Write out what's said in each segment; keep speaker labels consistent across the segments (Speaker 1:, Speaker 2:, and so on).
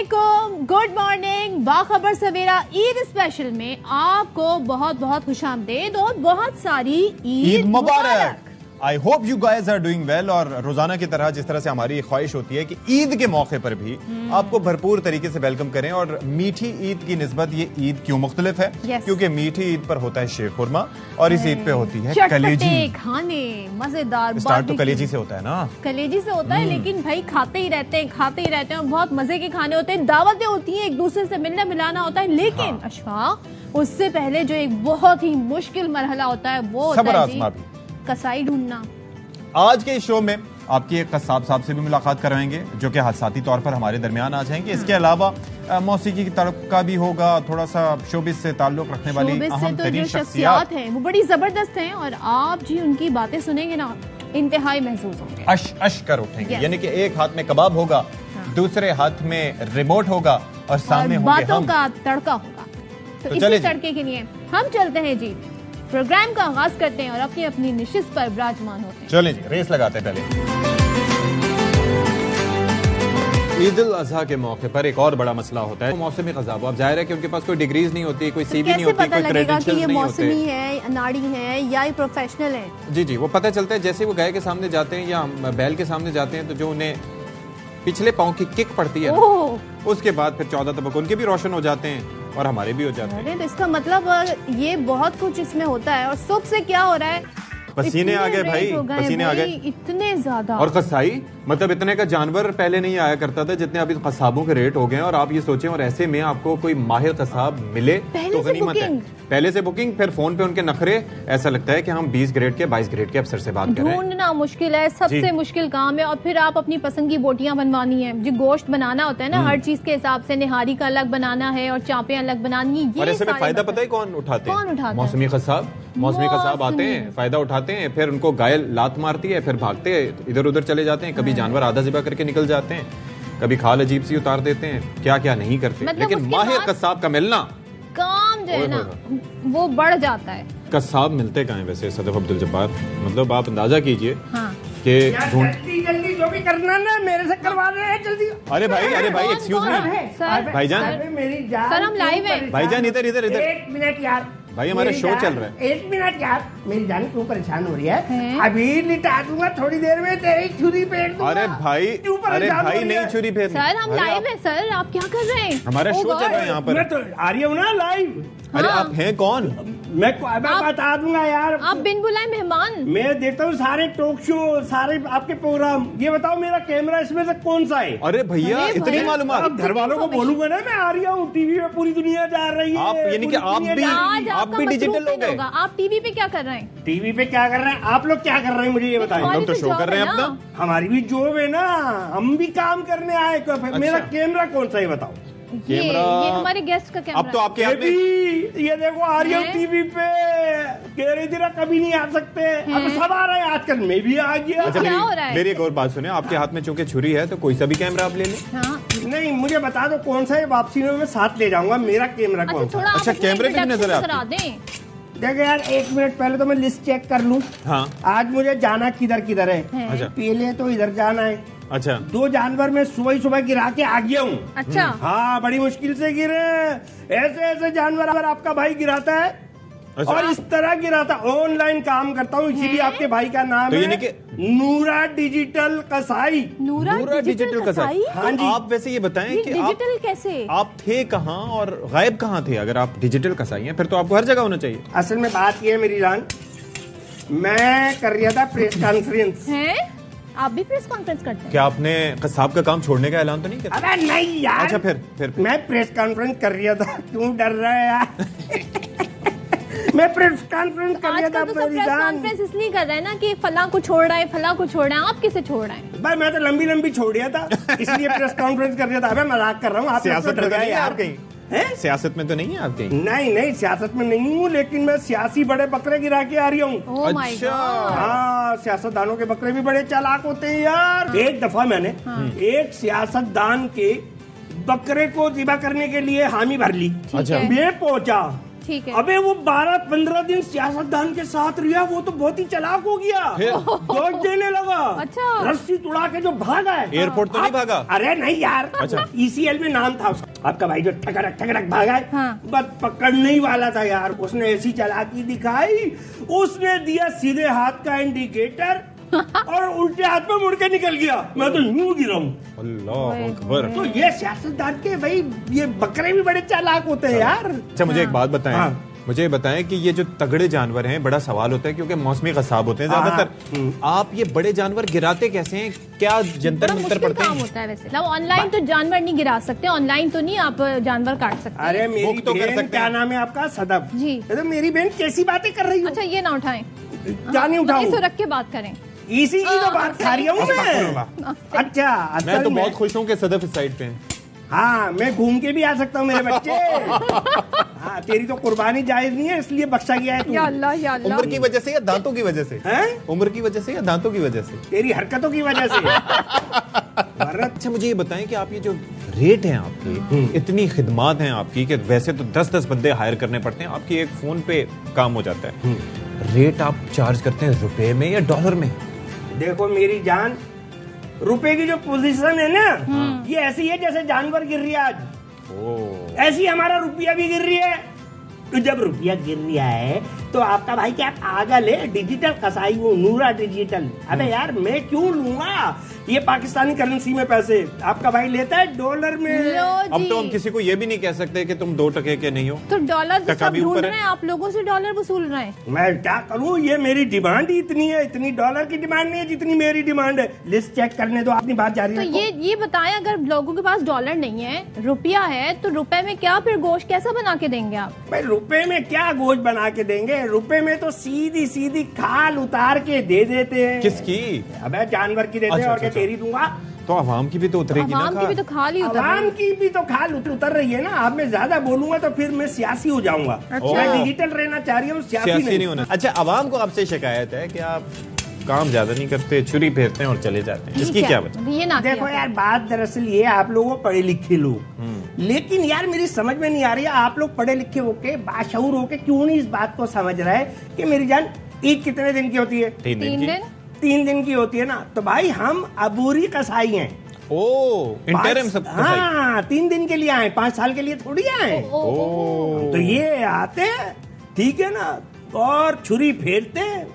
Speaker 1: अस्सलामुअलैकुम, good morning. Bakhabar Savera Eid special में आपको बहुत बहुत खुशामदीद और बहुत सारी ईद मुबारक।
Speaker 2: I hope you guys are doing well. और रोजाना की तरह जिस तरह से हमारी ख्वाहिश होती है कि ईद के मौके पर भी आपको भरपूर तरीके से वेलकम करें। और मीठी ईद की निस्बत ये ईद क्यों मुख्तलिफ है? क्योंकि मीठी ईद पर होता है शीरखुरमा और इस ईद पे होती है कलेजी
Speaker 1: खाने, मजेदार।
Speaker 2: स्टार्ट तो कलेजी से होता है ना,
Speaker 1: कलेजी से होता है, लेकिन भाई खाते ही रहते हैं और बहुत मजे के खाने होते हैं, दावतें होती हैं, एक दूसरे से मिलना मिलाना होता है। लेकिन अशफाक, उससे पहले जो एक बहुत ही मुश्किल मरहला होता है वो होता है कसाई ढूंढना।
Speaker 2: आज के इस शो में आपकी एक कसाब साहब से भी मुलाकात करवाएंगे जो कि हादसाती तौर पर हमारे दरमियान आ जाएंगे। इसके अलावा मौसीकी की तरफ का भी होगा, थोड़ा सा शोबिस से ताल्लुक रखने वाली अहम तरीन शख्सियत
Speaker 1: हैं वो बड़ी जबरदस्त हैं और आप जी उनकी बातें सुनेंगे ना, इंतहाई महसूस होंगे,
Speaker 2: अश अश कर उठेंगे। यानी कि एक हाथ में कबाब होगा, दूसरे हाथ में रिमोट होगा और सामने होंगे
Speaker 1: बातों का तड़का होगा। तो इसी तड़के के लिए हम चलते हैं जी, प्रोग्राम का आगाज करते हैं और अपनी अपनी निशिस्त पर विराजमान होते हैं।
Speaker 2: चलें जी, रेस लगाते हैं। पहले ईद उल अजहा के मौके पर एक और बड़ा मसला होता है मौसमी ग़ज़ा। अब जाहिर है कि उनके पास कोई डिग्रीज नहीं होती, कोई सीवी नहीं होती, कोई क्रेडेंशियल्स नहीं होते।
Speaker 1: मौसमी है, अनाड़ी है या प्रोफेशनल है?
Speaker 2: जी जी, वो पता चलता है जैसे वो गाय के सामने जाते हैं या बैल के सामने जाते हैं तो जो उन्हें पिछले पाँव की किक पड़ती है, उसके बाद फिर 14 तबक उनके भी रोशन हो जाते हैं और हमारे भी हो जाते हैं।
Speaker 1: तो इसका मतलब ये बहुत कुछ इसमें होता है। और सुबह से क्या हो रहा है,
Speaker 2: पसीने आ गए भाई, पसीने आ गए
Speaker 1: इतने ज्यादा।
Speaker 2: और कसाई मतलब इतने का जानवर पहले नहीं आया करता था जितने अभी कसाबों के रेट हो गए हैं। और आप ये सोचें, और ऐसे में आपको कोई माहिर कसाब मिले तो गनीमत है। पहले से बुकिंग, फिर फोन पे उनके नखरे, ऐसा लगता है कि हम 20 ग्रेड के 22 ग्रेड के अफसर से बात कर रहे हैं।
Speaker 1: ढूंढना मुश्किल है, सबसे मुश्किल काम है। और फिर आप अपनी पसंद की बोटियां बनवानी है, जो गोश्त बनाना होता है ना हर चीज के हिसाब से, निहारी का अलग बनाना है और चापें अलग बनानी है।
Speaker 2: और ऐसे में फायदा पता है कौन उठाते हैं? मौसमी कसाब। मौसमी कसाब आते हैं, फायदा उठाते हैं, फिर उनको गाय लात मारती है, फिर भागते हैं, इधर उधर चले जाते हैं। कभी जानवर आधा ज़िबा करके निकल जाते हैं, कभी खाल अजीब सी उतार देते हैं, क्या क्या नहीं करते। लेकिन माहिर कसाब का मिलना,
Speaker 1: काम जो है ना वो बढ़ जाता है।
Speaker 2: कसाब मिलते कहाँ हैं वैसे सदफ अब्दुल जब्बार? मतलब आप अंदाजा कीजिए कि
Speaker 3: जल्दी जो भी करना ना मेरे से करवा रहे हैं, जल्दी।
Speaker 2: अरे भाई एक्सक्यूज मी भाईजान,
Speaker 3: मेरी जान
Speaker 1: सर हम लाइव हैं।
Speaker 2: भाईजान इधर इधर इधर,
Speaker 3: एक मिनट यार
Speaker 2: भाई हमारा शो चल रहा है।
Speaker 3: एक मिनट यार, मेरी जान क्यों परेशान हो रही है? अभी लिटा दूंगा, थोड़ी देर में तेरी छुरी फेर दूंगा।
Speaker 2: अरे भाई नहीं छुरी फेर।
Speaker 1: सर हम लाइव हैं सर, आप क्या कर रहे हैं?
Speaker 2: हमारा शो चल रहा है यहाँ पर।
Speaker 3: मैं तो आ रही हूँ ना लाइव।
Speaker 2: अरे आप हैं कौन?
Speaker 3: मैं बता दूंगा यार।
Speaker 1: आप बिन बुलाए मेहमान।
Speaker 3: मैं देखता हूँ सारे टॉक शो, सारे आपके प्रोग्राम। ये बताओ मेरा कैमरा इसमें से कौन सा है?
Speaker 2: अरे भैया इतनी मालूमात।
Speaker 3: घर वालों को बोलूंगा ना मैं आ रही हूँ, टीवी में पूरी दुनिया जा रही है।
Speaker 2: आप यानी कि आप भी डिजिटल हो गए।
Speaker 1: आप टीवी पे क्या कर रहे हैं?
Speaker 3: टीवी पे क्या कर रहे हैं? आप लोग क्या कर रहे हैं मुझे ये बताएं।
Speaker 2: हम तो शो कर रहे हैं अपना।
Speaker 3: हमारी भी जॉब है ना, हम भी काम करने आए। मेरा कैमरा कौन सा है बताओ?
Speaker 1: ये हमारे गेस्ट का कैमरा।
Speaker 2: अब तो आपके हाथ में
Speaker 3: ये देखो आ रही हूँ टीवी पे, कह रही थी ना कभी नहीं आ सकते, अब सब आ रहे हैं आजकल, मैं भी आ गया।
Speaker 2: अच्छा क्या हो रहा है? मेरी एक और बात सुने, आपके हाथ में चूंकि छुरी है तो कोई सा भी कैमरा आप ले लें।
Speaker 3: नहीं मुझे बता दो कौन सा है, वापसी में मैं साथ ले जाऊंगा। मेरा कैमरा कौन सा?
Speaker 2: अच्छा कैमरे की नजर है।
Speaker 3: देखो यार एक मिनट पहले तो मैं लिस्ट चेक कर लूं।
Speaker 2: हाँ।
Speaker 3: आज मुझे जाना किधर किधर है।
Speaker 2: अच्छा।
Speaker 3: पहले तो इधर जाना है।
Speaker 2: अच्छा।
Speaker 3: 2 जानवर में सुबह गिरा के आ गया हूँ।
Speaker 1: अच्छा।
Speaker 3: हाँ बड़ी मुश्किल से गिरे। ऐसे ऐसे जानवर अगर आपका भाई गिराता है। अच्छा। और इस तरह गिराता, ऑनलाइन काम करता हूँ इसीलिए आपके भाई का नाम
Speaker 2: तो
Speaker 3: है नूरा डिजिटल कसाई।
Speaker 1: नूरा डिजिटल कसाई।
Speaker 2: हाँ जी। आप वैसे ये बताएं कि
Speaker 1: डिजिटल कैसे,
Speaker 2: आप थे कहाँ और गायब कहाँ थे? अगर आप डिजिटल कसाई हैं फिर तो आपको हर जगह होना चाहिए।
Speaker 3: असल में बात ये है मेरी जान, मैं कर रहा था प्रेस कॉन्फ्रेंस।
Speaker 1: आप भी प्रेस कॉन्फ्रेंस करते हैं?
Speaker 2: क्या आपने कसाब का काम छोड़ने का ऐलान तो नहीं किया?
Speaker 3: अरे नहीं यार।
Speaker 2: अच्छा फिर
Speaker 3: मैं प्रेस कॉन्फ्रेंस कर रहा था। क्यों डर रहा है यार? मैं प्रेस कॉन्फ्रेंस कर रहा था।
Speaker 1: प्रेस कॉन्फ्रेंस इसलिए कर रहे हैं ना कि फला को छोड़ रहा है, फला को छोड़ रहा है। आप किसे छोड़ रहे हैं?
Speaker 3: भाई मैं तो लंबी छोड़ रहा था इसलिए प्रेस कॉन्फ्रेंस कर रहा था। अबे मजाक कर रहा हूँ। आप
Speaker 2: सियासत में नहीं आप कहीं? सियासत में तो नहीं है आप कहीं?
Speaker 3: नहीं सियासत में नहीं हूँ, लेकिन मैं सियासी बड़े बकरे गिरा के आ रही हूँ।
Speaker 2: अच्छा।
Speaker 3: हाँ सियासतदानों के बकरे भी बड़े चालाक होते हैं यार। एक दफा मैंने एक सियासतदान के बकरे को ज़िबा करने के लिए हामी भर ली।
Speaker 2: अच्छा।
Speaker 3: मैं पहुंचा,
Speaker 1: ठीक है।
Speaker 3: अबे वो 12-15 दिन सियासतदान के साथ रहा, वो तो बहुत ही चालाक हो गया, डॉज देने लगा।
Speaker 1: अच्छा।
Speaker 3: रस्सी तुड़ा के जो भागा है।
Speaker 2: एयरपोर्ट तो नहीं भागा?
Speaker 3: अरे नहीं यार,
Speaker 2: अच्छा।
Speaker 3: ECL में नाम था उसका। आपका भाई जो ठगड़क भागा है,
Speaker 1: हाँ।
Speaker 3: बस पकड़ने ही वाला था यार, उसने ऐसी चालाकी दिखाई, उसने दिया सीधे हाथ का इंडिकेटर और उल्टे हाथ में मुड़ के निकल गया। मैं तो यूं गिरा हूं।
Speaker 2: अल्लाह अकबर।
Speaker 3: तो ये सियासतदान के भाई, ये बकरे भी बड़े चालाक होते हैं यार।
Speaker 2: अच्छा, मुझे एक बात बताएं।
Speaker 3: हाँ।
Speaker 2: मुझे बताएं कि ये जो तगड़े जानवर हैं, बड़ा सवाल होता है क्योंकि मौसमी गसाब होते हैं ज्यादातर। आप ये बड़े जानवर गिराते कैसे हैं? क्या जंतर
Speaker 1: बड़ा
Speaker 2: मंतर
Speaker 1: मुश्किल
Speaker 2: पड़ते
Speaker 1: काम
Speaker 2: हैं?
Speaker 1: होता है वैसे। मतलब ऑनलाइन तो जानवर नहीं गिरा सकते, ऑनलाइन तो नहीं आप जानवर काट सकते।
Speaker 3: अरे मेरी
Speaker 2: बुक तो कर
Speaker 3: बहन,
Speaker 2: सकते
Speaker 3: क्या
Speaker 2: हैं।
Speaker 3: नाम है आपका? सदफ
Speaker 1: जी।
Speaker 3: तो मेरी बहन कैसी बातें कर रही हो?
Speaker 1: अच्छा, ये ना उठाएं,
Speaker 3: क्या नहीं उठाऊं?
Speaker 1: इसको रख के बात करें।
Speaker 3: इसी की तो बात खा रही हूँ मैं।
Speaker 2: अस्तगफुरुल्लाह।
Speaker 3: अच्छा,
Speaker 2: मैं
Speaker 3: असल
Speaker 2: तो
Speaker 3: में
Speaker 2: बहुत खुश हूँ कि सदफ इस साइड पे हैं।
Speaker 3: हाँ, मैं घूम के भी आ सकता हूँ मेरे बच्चे। हाँ, तेरी तो कुर्बानी जायज नहीं है, इसलिए बख्शा गया है तू।
Speaker 1: या अल्लाह या अल्लाह।
Speaker 2: उम्र की वजह से या दांतों की वजह से?
Speaker 3: हैं?
Speaker 2: उम्र की वजह से या दांतों की वजह से?
Speaker 3: तेरी हरकतों की वजह से।
Speaker 2: अच्छा, मुझे ये बताएं कि आप ये जो रेट हैं आपकी, इतनी खिदमात हैं आपकी कि वैसे तो 10-10 बंदे हायर करने पड़ते हैं, आपकी एक फोन पे काम हो जाता है। रेट आप चार्ज करते हैं रुपए में या डॉलर में?
Speaker 3: देखो मेरी जान, रुपए की जो पोजीशन है ना, ये ऐसी है जैसे जानवर गिर रही है आज, ऐसी हमारा रुपया भी गिर रही है। तो जब रुपया गिर रहा है तो आपका भाई क्या पागल है? डिजिटल कसाई वो नूरा डिजिटल। अबे यार, मैं क्यों लूंगा ये पाकिस्तानी करेंसी में पैसे? आपका भाई लेता है डॉलर में।
Speaker 1: लो
Speaker 2: अब
Speaker 1: जी।
Speaker 2: तो हम किसी को ये भी नहीं कह सकते कि तुम 2 टके के नहीं हो।
Speaker 1: तो डॉलर तो
Speaker 2: टका
Speaker 1: सब
Speaker 2: भी
Speaker 1: ढूंढ
Speaker 2: ऊपर
Speaker 1: रहे
Speaker 2: है।
Speaker 1: हैं, आप लोगों से डॉलर वसूल रहे हैं।
Speaker 3: मैं क्या करूं? ये मेरी डिमांड ही इतनी है, इतनी डॉलर की डिमांड नहीं है जितनी मेरी डिमांड है। लिस्ट चेक करने दो, अपनी बात जारी
Speaker 1: तो
Speaker 3: रखो।
Speaker 1: ये बताएं, अगर लोगों के पास डॉलर नहीं है, रुपया है, तो रुपए में क्या फिर गोश्त कैसा बना के देंगे आप?
Speaker 3: भाई रुपए में क्या गोश्त बना के देंगे? रुपए में तो सीधी सीधी खाल उतार के दे देते हैं।
Speaker 2: किसकी?
Speaker 3: अबे जानवर की देते हैं,
Speaker 2: अच्छा,
Speaker 3: और क्या
Speaker 2: अच्छा।
Speaker 3: तेरी दूंगा?
Speaker 2: तो आवाम की भी तो उतरेगी ना
Speaker 1: आवाम की भी तो खाल ही उतर रही
Speaker 3: आवाम
Speaker 1: है।
Speaker 3: की भी तो खाल उतर रही है ना। अब मैं ज्यादा बोलूंगा तो फिर मैं सियासी हो जाऊंगा।
Speaker 1: अच्छा।
Speaker 3: मैं डिजिटल रहना चाह रही हूँ,
Speaker 2: सियासी
Speaker 3: सियासी
Speaker 2: नहीं होना। अच्छा, आवाम को आपसे शिकायत है कि आप काम ज्यादा नहीं करते, छुरी फेरते हैं और चले जाते हैं, इसकी क्या वजह?
Speaker 1: ये ना
Speaker 3: देखो
Speaker 1: किया
Speaker 3: यार, बात दरअसल ये, आप लोगों पढ़े लिखे लोग, लेकिन यार मेरी समझ में नहीं आ रही है, आप लोग पढ़े लिखे होके, बाशऊर होके क्यों नहीं इस बात को समझ रहे कि मेरी जान, ईद कितने दिन की होती है?
Speaker 2: 3 दिन
Speaker 1: 3
Speaker 2: की।
Speaker 1: दिन।
Speaker 3: 3 दिन की होती है ना। तो भाई हम अबूरी कसाई हैं।
Speaker 2: इंटरम सब कसाई।
Speaker 3: हाँ, 3 दिन के लिए आए, 5 साल के लिए थोड़ी आए। तो ये आते हैं, ठीक है ना, और छुरी फेरते हैं,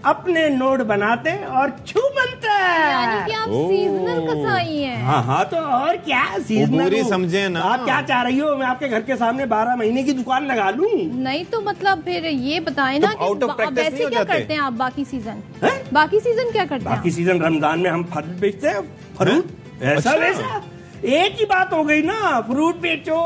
Speaker 3: अपने नोट बनाते हैं और छू बनते
Speaker 1: यानी कि
Speaker 3: हैं।
Speaker 1: आप सीजनल कसाई हैं।
Speaker 3: हाँ हाँ, तो और क्या सीजनल
Speaker 2: उबूरी
Speaker 3: हूँ।
Speaker 2: समझे ना।
Speaker 3: आप क्या चाह रही हो? मैं आपके घर के सामने 12 महीने की दुकान लगा लूं?
Speaker 1: नहीं तो मतलब फिर ये बताएं ना
Speaker 2: तुम
Speaker 1: कि
Speaker 2: out of practice नहीं
Speaker 1: वैसे
Speaker 2: हो
Speaker 1: क्या
Speaker 2: जाते?
Speaker 1: करते हैं आप बाकी सीजन?
Speaker 3: हैं?
Speaker 1: बाकी सीजन क्या करते हैं
Speaker 3: बाकी
Speaker 1: आप?
Speaker 3: सीजन रमजान में हम फल बेचते हैं, फ्रूट, ऐसा
Speaker 2: अच्छा।
Speaker 3: वैसा। एक ही बात हो गई ना, फ्रूट बेचो,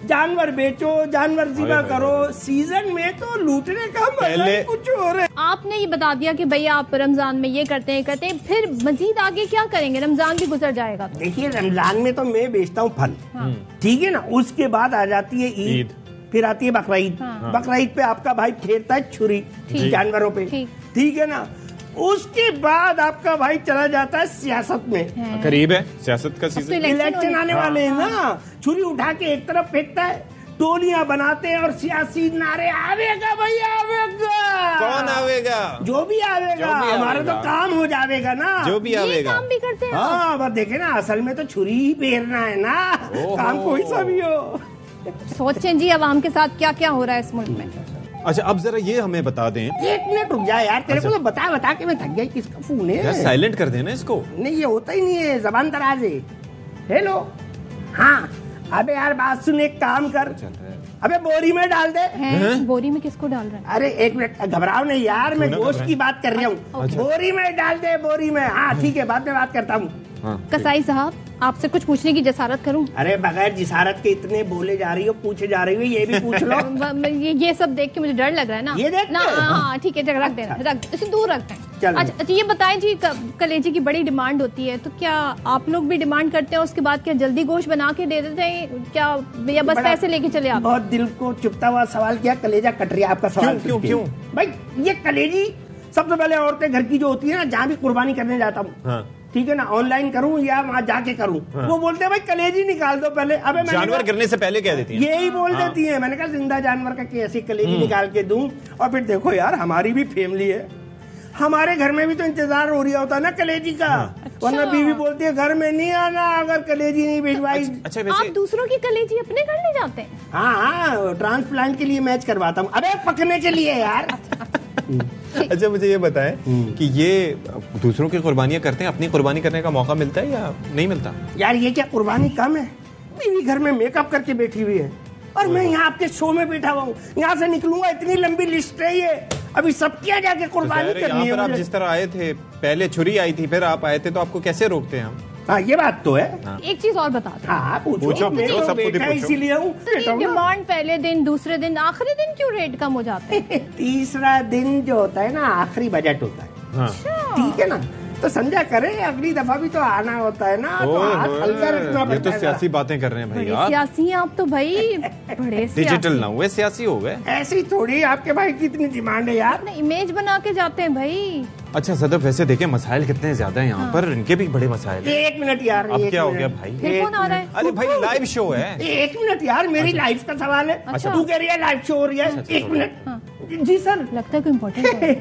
Speaker 3: जानवर बेचो, जानवर ज़िबा
Speaker 2: हाय,
Speaker 3: करो। सीजन में तो लूटने का मजा ही
Speaker 2: पहले-
Speaker 3: कुछ और है।
Speaker 1: आपने ये बता दिया कि भैया आप रमजान में ये करते हैं, फिर मजीद आगे क्या करेंगे? रमजान भी गुजर जाएगा तो।
Speaker 3: देखिए, रमजान में तो मैं बेचता हूँ फल,
Speaker 1: हाँ।
Speaker 3: ठीक है ना। उसके बाद आ जाती है ईद,
Speaker 2: ईद।
Speaker 3: फिर आती है बकरीद।
Speaker 1: हाँ।
Speaker 3: बकरीद पे आपका भाई फेरता है छुरी
Speaker 1: ठीक।
Speaker 3: जानवरों पे,
Speaker 1: ठीक।
Speaker 3: ठीक है ना। उसके बाद आपका भाई चला जाता है सियासत में।
Speaker 1: हैं।
Speaker 2: करीब है सियासत का
Speaker 1: अब तो
Speaker 2: सीजन।
Speaker 3: इलेक्शन आने
Speaker 2: हाँ।
Speaker 3: वाले हैं ना। छुरी उठा के एक तरफ फेंकता है, टोलियां बनाते हैं और सियासी नारे, आवेगा भैया आवेगा।
Speaker 2: कौन आवेगा?
Speaker 3: जो भी आवेगा,
Speaker 2: जो भी
Speaker 3: हमारा
Speaker 2: आवेगा।
Speaker 3: तो काम हो जाएगा ना।
Speaker 2: जो भी
Speaker 1: ये
Speaker 2: आवेगा।
Speaker 1: काम भी करते हैं आप?
Speaker 3: हाँ, बस देखे ना, असल में तो छुरी ही फेरना है ना।
Speaker 2: ओहो।
Speaker 3: काम कोई सा भी हो।
Speaker 1: सोचें जी, अवाम के साथ क्या क्या हो रहा है इस मुल्क में।
Speaker 2: अच्छा, अब जरा ये हमें बता दें।
Speaker 3: 1 मिनट रुक जाए यार, तेरे को तो बता बता के मैं थक गई। किसका फोन
Speaker 2: यार
Speaker 3: है?
Speaker 2: साइलेंट कर देना इसको।
Speaker 3: नहीं, ये होता ही नहीं है, जबान दराज है। हेलो, हाँ, अबे यार बात सुन, एक काम कर, अबे बोरी में डाल दे।
Speaker 1: हैं? बोरी में किसको डाल रहे हैं?
Speaker 3: अरे 1 मिनट, घबराओ नहीं यार, मैं
Speaker 2: क्यों ना
Speaker 3: गोश्त
Speaker 2: घबराएं?
Speaker 3: की बात कर रहा हूँ। बोरी में डाल दे, बोरी में। हाँ ठीक है, बाद में बात करता हूँ।
Speaker 2: हाँ,
Speaker 1: कसाई साहब, आपसे कुछ पूछने की जसारत करूं?
Speaker 3: अरे बगैर जिसारत के इतने बोले जा रही हो, पूछे जा रही हो, ये भी पूछ लो।
Speaker 1: ये सब देख के मुझे डर लग रहा है ना।
Speaker 3: ये देख के?
Speaker 1: ना, हाँ ठीक है, रख देना, रख, इसे दूर रखते हैं।
Speaker 3: चलो।
Speaker 1: अच्छा, ये बताएं जी, कलेजी की बड़ी डिमांड होती है, तो क्या आप लोग भी डिमांड करते हैं? उसके बाद क्या जल्दी गोश्त बना के दे देते हैं क्या, या बस
Speaker 3: बड़ा-
Speaker 1: पैसे लेके चले आप?
Speaker 3: बहुत दिल को चुभता हुआ सवाल किया, कलेजा कट रहा है आपका सवाल।
Speaker 2: क्यों,
Speaker 3: सुन के।
Speaker 2: क्यों?
Speaker 3: भाई ये कलेजी, सबसे पहले औरतें घर की जो होती है ना, जहाँ भी कुर्बानी करने जाता हूँ,
Speaker 2: हाँ।
Speaker 3: ठीक है ना, ऑनलाइन करूं या वहां जाके करूं। वो बोलते हैं भाई कलेजी निकाल दो पहले। अबे
Speaker 2: जानवर गिरने से पहले कह देती हैं,
Speaker 3: यही बोल देती है। मैंने कहा जिंदा जानवर का कैसे कलेजी निकाल के दूं। और फिर देखो यार, हमारी भी फैमिली है, हमारे घर में भी तो इंतजार हो रहा होता है ना कलेजी का। वरना बीवी बोलती है घर में नहीं आना अगर कलेजी नहीं भिजवाई।
Speaker 2: अच्छा
Speaker 1: आप दूसरों की कलेजी अपने घर ले जाते हैं?
Speaker 3: हाँ, ट्रांसप्लांट के लिए मैच करवाता हूँ। अबे पकने के लिए यार।
Speaker 2: अच्छा मुझे ये बताएं कि ये दूसरों की कुर्बानियां करते हैं, अपनी कुर्बानी करने का मौका मिलता है या नहीं मिलता?
Speaker 3: यार ये क्या कुर्बानी कम है? बीवी घर में मेकअप करके बैठी हुई है और मैं यहाँ आपके शो में बैठा हुआ हूँ। यहाँ से निकलूंगा, इतनी लंबी लिस्ट है ये, अभी सब क्या जाके कुर्बानी करनी है।
Speaker 2: आप जिस तरह आए थे, पहले छुरी आई थी फिर आप आए थे, तो आपको कैसे रोकते हैं हम?
Speaker 3: हाँ ये बात तो है।
Speaker 1: एक चीज और बता दो।
Speaker 3: हाँ पूछो, इसीलिए
Speaker 1: डिमांड पहले दिन, दूसरे दिन, आखिरी दिन क्यों रेट कम हो जाते हैं?
Speaker 3: तीसरा दिन जो होता है ना, आखिरी बजट होता है।
Speaker 2: हाँ।
Speaker 3: ठीक है ना, तो समझा करें अगली दफा भी तो आना होता है ना, तो हाथ हल्का रखना पड़ता है।
Speaker 2: ये तो सियासी बातें कर रहे हैं भाई आप।
Speaker 1: सियासी हैं आप तो भाई, बड़े
Speaker 2: डिजिटल ना हुए सियासी हो गए।
Speaker 3: ऐसी थोड़ी, आपके भाई की इतनी डिमांड है यार।
Speaker 1: इमेज बना के जाते हैं भाई।
Speaker 2: अच्छा सदफ, वैसे देखें मसाइल कितने ज्यादा है यहाँ पर, इनके भी बड़े मसाइल हैं।
Speaker 3: एक मिनट यार,
Speaker 2: अब क्या हो गया भाई?
Speaker 1: फिर कौन आ रहा है?
Speaker 2: अरे भाई लाइव शो है।
Speaker 3: एक मिनट यार, मेरी लाइफ का सवाल है।
Speaker 1: अच्छा।
Speaker 3: तू कह रही है लाइव शो हो रही है। एक मिनट जी सर।
Speaker 1: लगता है कोई इम्पोर्टेंट है।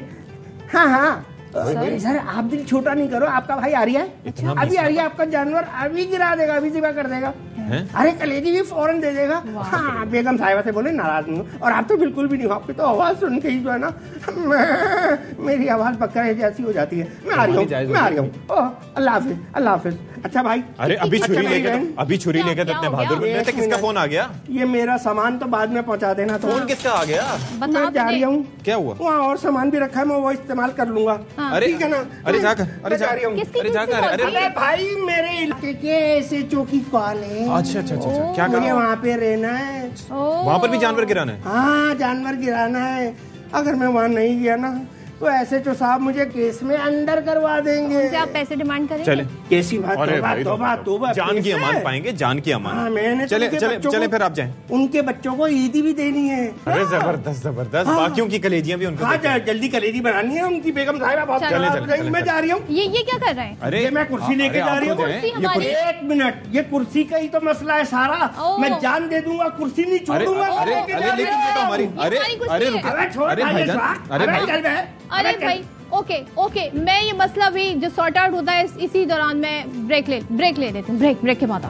Speaker 3: हाँ हाँ सर, आप दिल छोटा नहीं करो, आपका भाई आ रही है।
Speaker 2: अच्छा।
Speaker 3: अभी आ रही है, आपका जानवर अभी गिरा देगा, अभी जिबा कर देगा। अरे कलेजी भी फौरन दे देगा। हाँ, बेगम साहिबा से बोले नाराज नहीं हो। और आप तो बिल्कुल भी नहीं हो, आपकी तो आवाज सुन के ही जो है ना, मेरी आवाज बकरे जैसी हो जाती है। मैं आ रही हूँ। अल्लाह हाफिज, अल्लाह हाफिज। अच्छा भाई,
Speaker 2: अरे अभी छुरी लेके तो इतने बहादुर बन रहे थे। किसका फोन आ गया?
Speaker 3: ये मेरा सामान तो बाद में पहुंचा देना। तो
Speaker 2: फोन किसका आ गया?
Speaker 3: मैं जा रही हूँ।
Speaker 2: क्या हुआ?
Speaker 3: वहाँ और सामान भी रखा है, मैं वो इस्तेमाल कर लूंगा।
Speaker 2: अरे
Speaker 3: ठीक है ना?
Speaker 2: अरे जाकर,
Speaker 3: अरे जा रही हूँ। अरे भाई, मेरे इलाके के ऐसे चौकी कॉल है।
Speaker 2: अच्छा, क्या
Speaker 3: मुझे वहाँ पे रहना है।
Speaker 2: वहाँ पर भी जानवर गिराना है?
Speaker 3: हाँ, जानवर गिराना है। अगर मैं वहाँ नहीं गया ना, तो ऐसे जो साहब मुझे केस में अंदर करवा देंगे।
Speaker 1: उनसे आप पैसे डिमांड करेंगे?
Speaker 2: चले,
Speaker 3: कैसी बात? तोबा,
Speaker 2: जान की अमान पाएंगे, जान की अमान।
Speaker 3: हाँ, मैंने
Speaker 2: चले फिर आप जाएं।
Speaker 3: उनके बच्चों को ईदी भी देनी है।
Speaker 2: अरे जबरदस्त। बाकियों की कलेजियां भी उनको।
Speaker 3: हाँ, जल्दी कलेजी बनानी है उनकी। बेगम साहिबा बहुत चले, मैं जा रही हूँ।
Speaker 1: ये क्या कर रहे हैं?
Speaker 2: अरे
Speaker 3: मैं कुर्सी लेके जा रही हूँ। एक मिनट, ये कुर्सी का ही तो मसला है सारा। मैं जान दे दूंगा, कुर्सी नहीं छोड़ूंगा।
Speaker 1: अरे भाई, ओके, मैं ये मसला भी जो सॉर्ट आउट होता है इसी दौरान मैं ब्रेक ले लेती हूँ। ब्रेक के बाद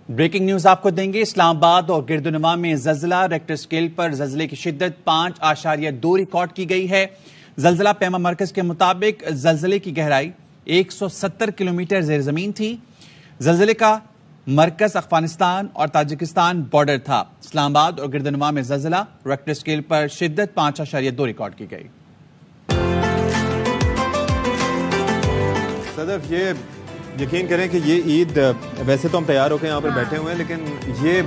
Speaker 4: ब्रेकिंग न्यूज आपको देंगे। इस्लामाबाद और गिरदुनमा में जल्जला, रेक्टर स्केल पर जल्जले की शिद्दत 5.2 रिकॉर्ड की गई है। जल्जला पैमा मरकज के मुताबिक जल्जले की गहराई 170 किलोमीटर जेर जमीन थी। जल्जले का मरकज अफगानिस्तान और ताजिकिस्तान बॉर्डर था। इस्लामाबाद और गिरदुनमा में जल्जला, रेक्टर स्केल पर शिद्दत 5.2 रिकॉर्ड की गई।
Speaker 2: सदफ, ये यकीन करें कि ये ईद, वैसे तो हम तैयार होकर यहाँ पर बैठे हुए हैं, लेकिन ये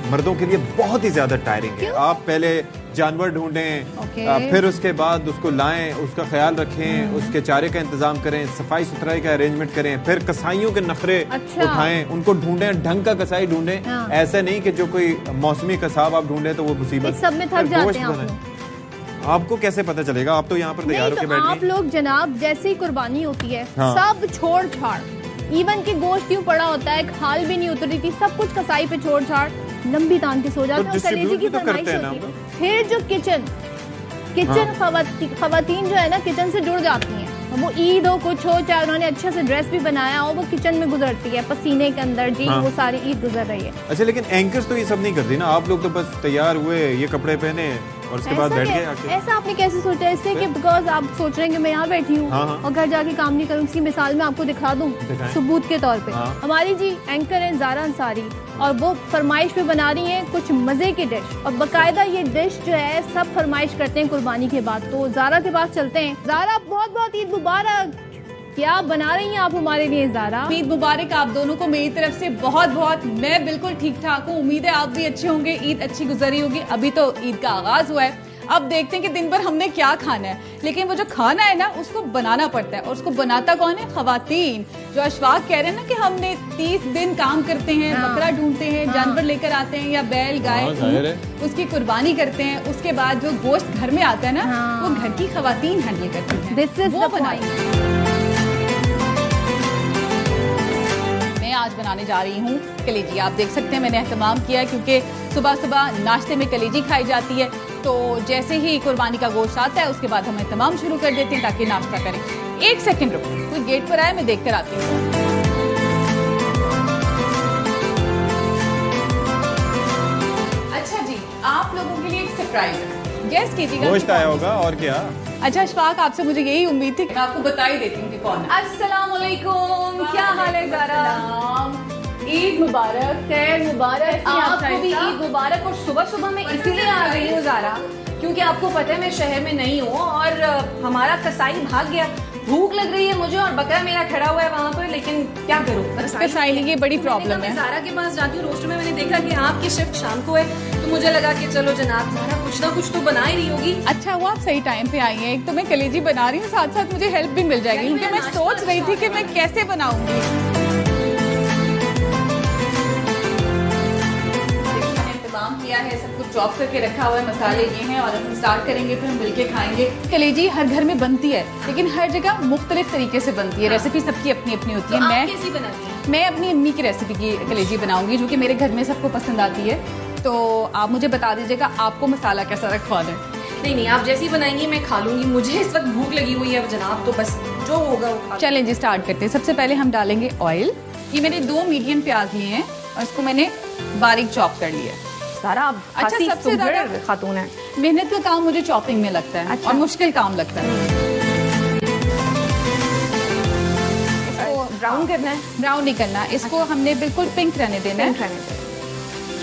Speaker 2: मर्दों के लिए बहुत ही ज्यादा टायरिंग है। आप पहले जानवर ढूंढें, फिर उसके बाद उसको लाएं, उसका ख्याल रखें, उसके चारे का इंतजाम करें, सफाई सुथराई का अरेंजमेंट करें, फिर कसाईयों के नखरे उठाएं, उनको ढूंढें, ढंग का कसाई ढूंढें। ऐसा नहीं कि जो कोई मौसमी कसाब आप ढूंढें तो वो मुसीबत।
Speaker 1: सब में थक जाते हैं।
Speaker 2: आपको कैसे पता चलेगा? आप तो यहाँ पर तैयार होकर बैठे हैं।
Speaker 1: आप लोग जनाब, जैसे ही कुर्बानी होती है,
Speaker 2: हाँ।
Speaker 1: सब छोड़ छाड़, इवन की गोश्त यूं पड़ा होता है, खाल भी नहीं उतरी थी, सब कुछ कसाई पे छोड़ छाड़ लंबी तान के सो जाते हैं। कलेजी की फरमाइश होती है। फिर जो किचन खवातीन जो है ना, किचन से जुड़ जाती हैं। वो ईद हो, कुछ हो, चाहे उन्होंने अच्छे से ड्रेस भी बनाया हो, वो किचन में गुजरती है, पसीने के अंदर जी। वो सारी ईद गुजर रही है।
Speaker 2: अच्छा, लेकिन एंकर्स तो ये सब नहीं करती ना। आप लोग तो बस तैयार हुए, ये कपड़े पहने और उसके बाद बैठ गए आके।
Speaker 1: ऐसा आपने कैसे सोचा? इससे कि बिकॉज आप सोच रहे हैं कि मैं यहाँ बैठी हूँ और घर जाके काम नहीं करूँ। इसकी मिसाल मैं आपको दिखा दूँ सबूत के तौर पे। हमारी जी एंकर है ज़ारा अंसारी, और वो फरमाइश पे बना रही हैं कुछ मजे की डिश, और बाकायदा ये डिश जो है सब फरमाइश करते हैं कुर्बानी के बाद। तो ज़ारा के पास चलते हैं। ज़ारा, बहुत बहुत ईद मुबारक। क्या बना रही हैं आप हमारे लिए ज़ारा?
Speaker 5: ईद मुबारक आप दोनों को मेरी तरफ से बहुत बहुत। मैं बिल्कुल ठीक ठाक हूँ, उम्मीद है आप भी अच्छे होंगे, ईद अच्छी गुजरी होगी। अभी तो ईद का आगाज हुआ है। अब देखते हैं कि दिन भर हमने क्या खाना है, लेकिन वो जो खाना है ना उसको बनाना पड़ता है, और उसको बनाता कौन है? खवातीन। जो अशफाक कह रहे हैं ना कि हमने 30 दिन काम करते हैं, बकरा ढूंढते हैं, जानवर लेकर आते हैं या बैल गाय, उसकी कुर्बानी करते हैं, उसके बाद जो गोश्त घर में आता है ना वो घर की खवातीन हैंडल करती हैं।
Speaker 1: दिस इज
Speaker 5: वो बनाएंगे। मैं आज बनाने जा रही हूँ कलेजी। आप देख सकते हैं मैंने एहतमाम किया है क्योंकि सुबह सुबह नाश्ते में कलेजी खाई जाती है, तो जैसे ही कुर्बानी का गोश्त आता है उसके बाद हम एहतमाम शुरू कर देते हैं ताकि नाश्ता करें। एक सेकंड रुको, कोई गेट पर आया, मैं देख कर आती हूँ। अच्छा जी, आप लोगों के लिए एक सरप्राइज है, गेस कीजिएगा।
Speaker 2: गोश्त आया होगा और क्या।
Speaker 5: अच्छा अशफाक, आपसे मुझे यही उम्मीद थी, मैं आपको बता ही देती हूँ कि कौन है। अस्सलाम वालेकुम, क्या हाल है ज़ारा? ईद मुबारक। खैर मुबारक, आपको भी ईद मुबारक। और सुबह सुबह मैं इसीलिए आ गई हूँ ज़ारा क्योंकि आपको पता है मैं शहर में नहीं हूँ और हमारा कसाई भाग गया। भूख लग रही है मुझे और बकरा मेरा खड़ा हुआ है वहाँ पर, लेकिन क्या करूँ, कसाई की बड़ी प्रॉब्लम है।
Speaker 6: ज़ारा के पास जाती हूँ, रोस्टर में मैंने देखा कि आपकी शिफ्ट शाम को है, तो मुझे लगा कि चलो जनाब ज़ारा कुछ ना कुछ तो बना ही रही होगी।
Speaker 5: अच्छा वो आप सही टाइम पे आई हैं। एक तो मैं कलेजी बना रही हूँ, साथ साथ मुझे हेल्प भी मिल जाएगी क्योंकि मैं सोच रही थी कि मैं कैसे बनाऊंगी। किया है, सब कुछ चॉप करके रखा हुआ है, मसाले ये हैं और हम स्टार्ट करेंगे, फिर हम मिलके खाएंगे। कलेजी हर घर में बनती है लेकिन हर जगह मुख्तलिफ तरीके से बनती है, रेसिपी सबकी अपनी अपनी होती है।
Speaker 6: मैं कैसी बनाती हूँ?
Speaker 5: मैं अपनी अम्मी की रेसिपी की कलेजी बनाऊंगी जो कि मेरे घर में सबको पसंद आती है, तो आप मुझे बता दीजिएगा आपको मसाला कैसा रखवाना है।
Speaker 6: नहीं, आप जैसी बनाएंगी मैं खा लूंगी, मुझे इस वक्त भूख लगी हुई है जनाब, तो बस जो होगा वो खा।
Speaker 5: चलें जी स्टार्ट करते हैं। सबसे पहले हम डालेंगे ऑयल। ये मैंने 2 मीडियम प्याज लिए हैं और इसको मैंने बारीक चॉप कर लिया है।
Speaker 6: सारा
Speaker 5: अच्छा, सबसे ज्यादा
Speaker 6: खातून है,
Speaker 5: मेहनत का काम मुझे चॉपिंग में लगता है। अच्छा। और मुश्किल काम लगता है।
Speaker 6: इसको ब्राउन करना है?
Speaker 5: ब्राउन नहीं करना, इसको हमने बिल्कुल पिंक रहने देना है,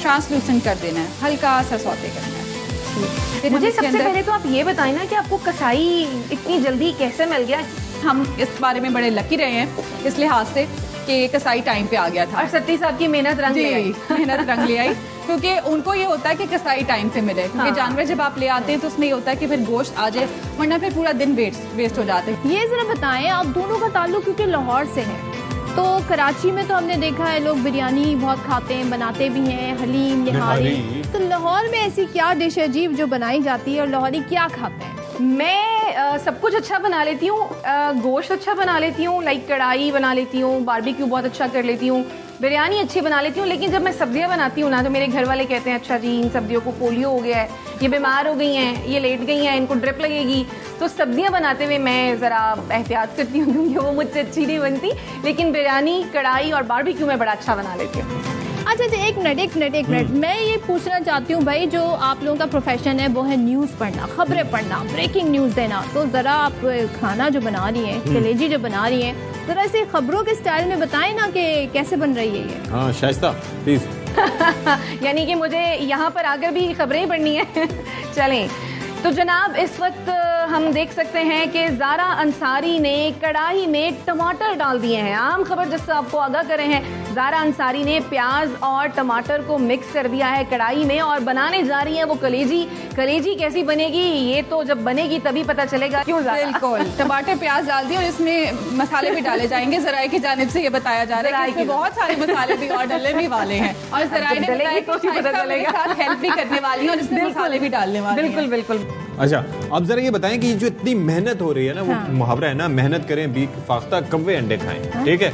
Speaker 5: ट्रांसलूसेंट कर देना है, हल्का सा सौते करना है।
Speaker 6: मुझे सबसे पहले तो आप ये बताएं ना कि आपको कसाई इतनी जल्दी कैसे मिल गया?
Speaker 5: हम इस बारे में बड़े लकी रहे हैं इस लिहाज से कि कसाई टाइम पे आ गया था
Speaker 6: और सत्ती साहब की मेहनत रंग ले आई।
Speaker 5: मेहनत रंग ले आई क्योंकि उनको ये होता है कि कसाई टाइम पे मिले, क्योंकि जानवर जब आप ले आते हैं तो उसमें ये होता है कि फिर गोश्त आ जाए, वरना फिर पूरा दिन वेस्ट हो जाते हैं।
Speaker 1: ये जरा बताएं, आप दोनों का ताल्लुक क्योंकि लाहौर से है, तो कराची में तो हमने देखा है लोग बिरयानी बहुत खाते हैं, बनाते भी हैं, हलीम, निहारी। तो लाहौर में ऐसी क्या डिश अजीब जो बनाई जाती है और लाहौरी क्या खाते हैं?
Speaker 6: मैं सब कुछ अच्छा बना लेती हूँ, गोश्त अच्छा बना लेती हूँ, लाइक कढ़ाई बना लेती हूँ, बारबेक्यू बहुत अच्छा कर लेती हूँ, बिरयानी अच्छी बना लेती हूँ। लेकिन जब मैं सब्जियाँ बनाती हूँ ना तो मेरे घर वाले कहते हैं अच्छा जी इन सब्जियों को पोलियो हो गया है, ये बीमार हो गई हैं, ये लेट गई हैं, इनको ड्रिप लगेगी। तो सब्जियाँ बनाते हुए मैं ज़रा एहतियात करती हूँ क्योंकि वो मुझसे अच्छी नहीं बनती, लेकिन बिरयानी, कढ़ाई और बारबेक्यू मैं बड़ा अच्छा बना लेती हूँ।
Speaker 1: अच्छा, एक मिनट मैं ये पूछना चाहती हूँ भाई, जो आप लोगों का प्रोफेशन है वो है न्यूज़ पढ़ना, खबरें पढ़ना, ब्रेकिंग न्यूज़ देना, तो ज़रा आप खाना जो बना रही हैं, कलेजी जो बना रही हैं, ज़रा इसे खबरों के स्टाइल में बताएं ना कि कैसे बन रही है ये।
Speaker 2: हाँ शाइस्ता प्लीज।
Speaker 6: यानी कि मुझे यहाँ पर आकर भी खबरें पढ़नी है। चलें तो जनाब, इस वक्त हम देख सकते हैं कि ज़ारा अंसारी ने कढ़ाई में टमाटर डाल दिए हैं। आम खबर जिससे आपको आगाह कर रहे हैं, ज़ारा अंसारी ने प्याज और टमाटर को मिक्स कर दिया है कढ़ाई में और बनाने जा रही हैं वो कलेजी। कलेजी कैसी बनेगी ये तो जब बनेगी तभी पता चलेगा। क्यों ज़ारा?
Speaker 5: बिल्कुल, टमाटर प्याज डाल दिए और इसमें मसाले भी डाले जाएंगे। ज़राए की जानिब से ये बताया जा रहा है कि इसमें बहुत सारे मसाले भी और डलने भी वाले हैं और ज़राए ने बताया कि शाइस्ता मेरे साथ हेल्प भी करने वाली है और इसमें मसाले भी डालने वाले हैं।
Speaker 6: बिल्कुल बिल्कुल।
Speaker 2: अच्छा, अब जरा ये बताएं कि जो इतनी मेहनत हो रही है ना, वो मुहावरा है ना, मेहनत करें बीक फाख्ता कव्वे अंडे खाएं, ठीक है?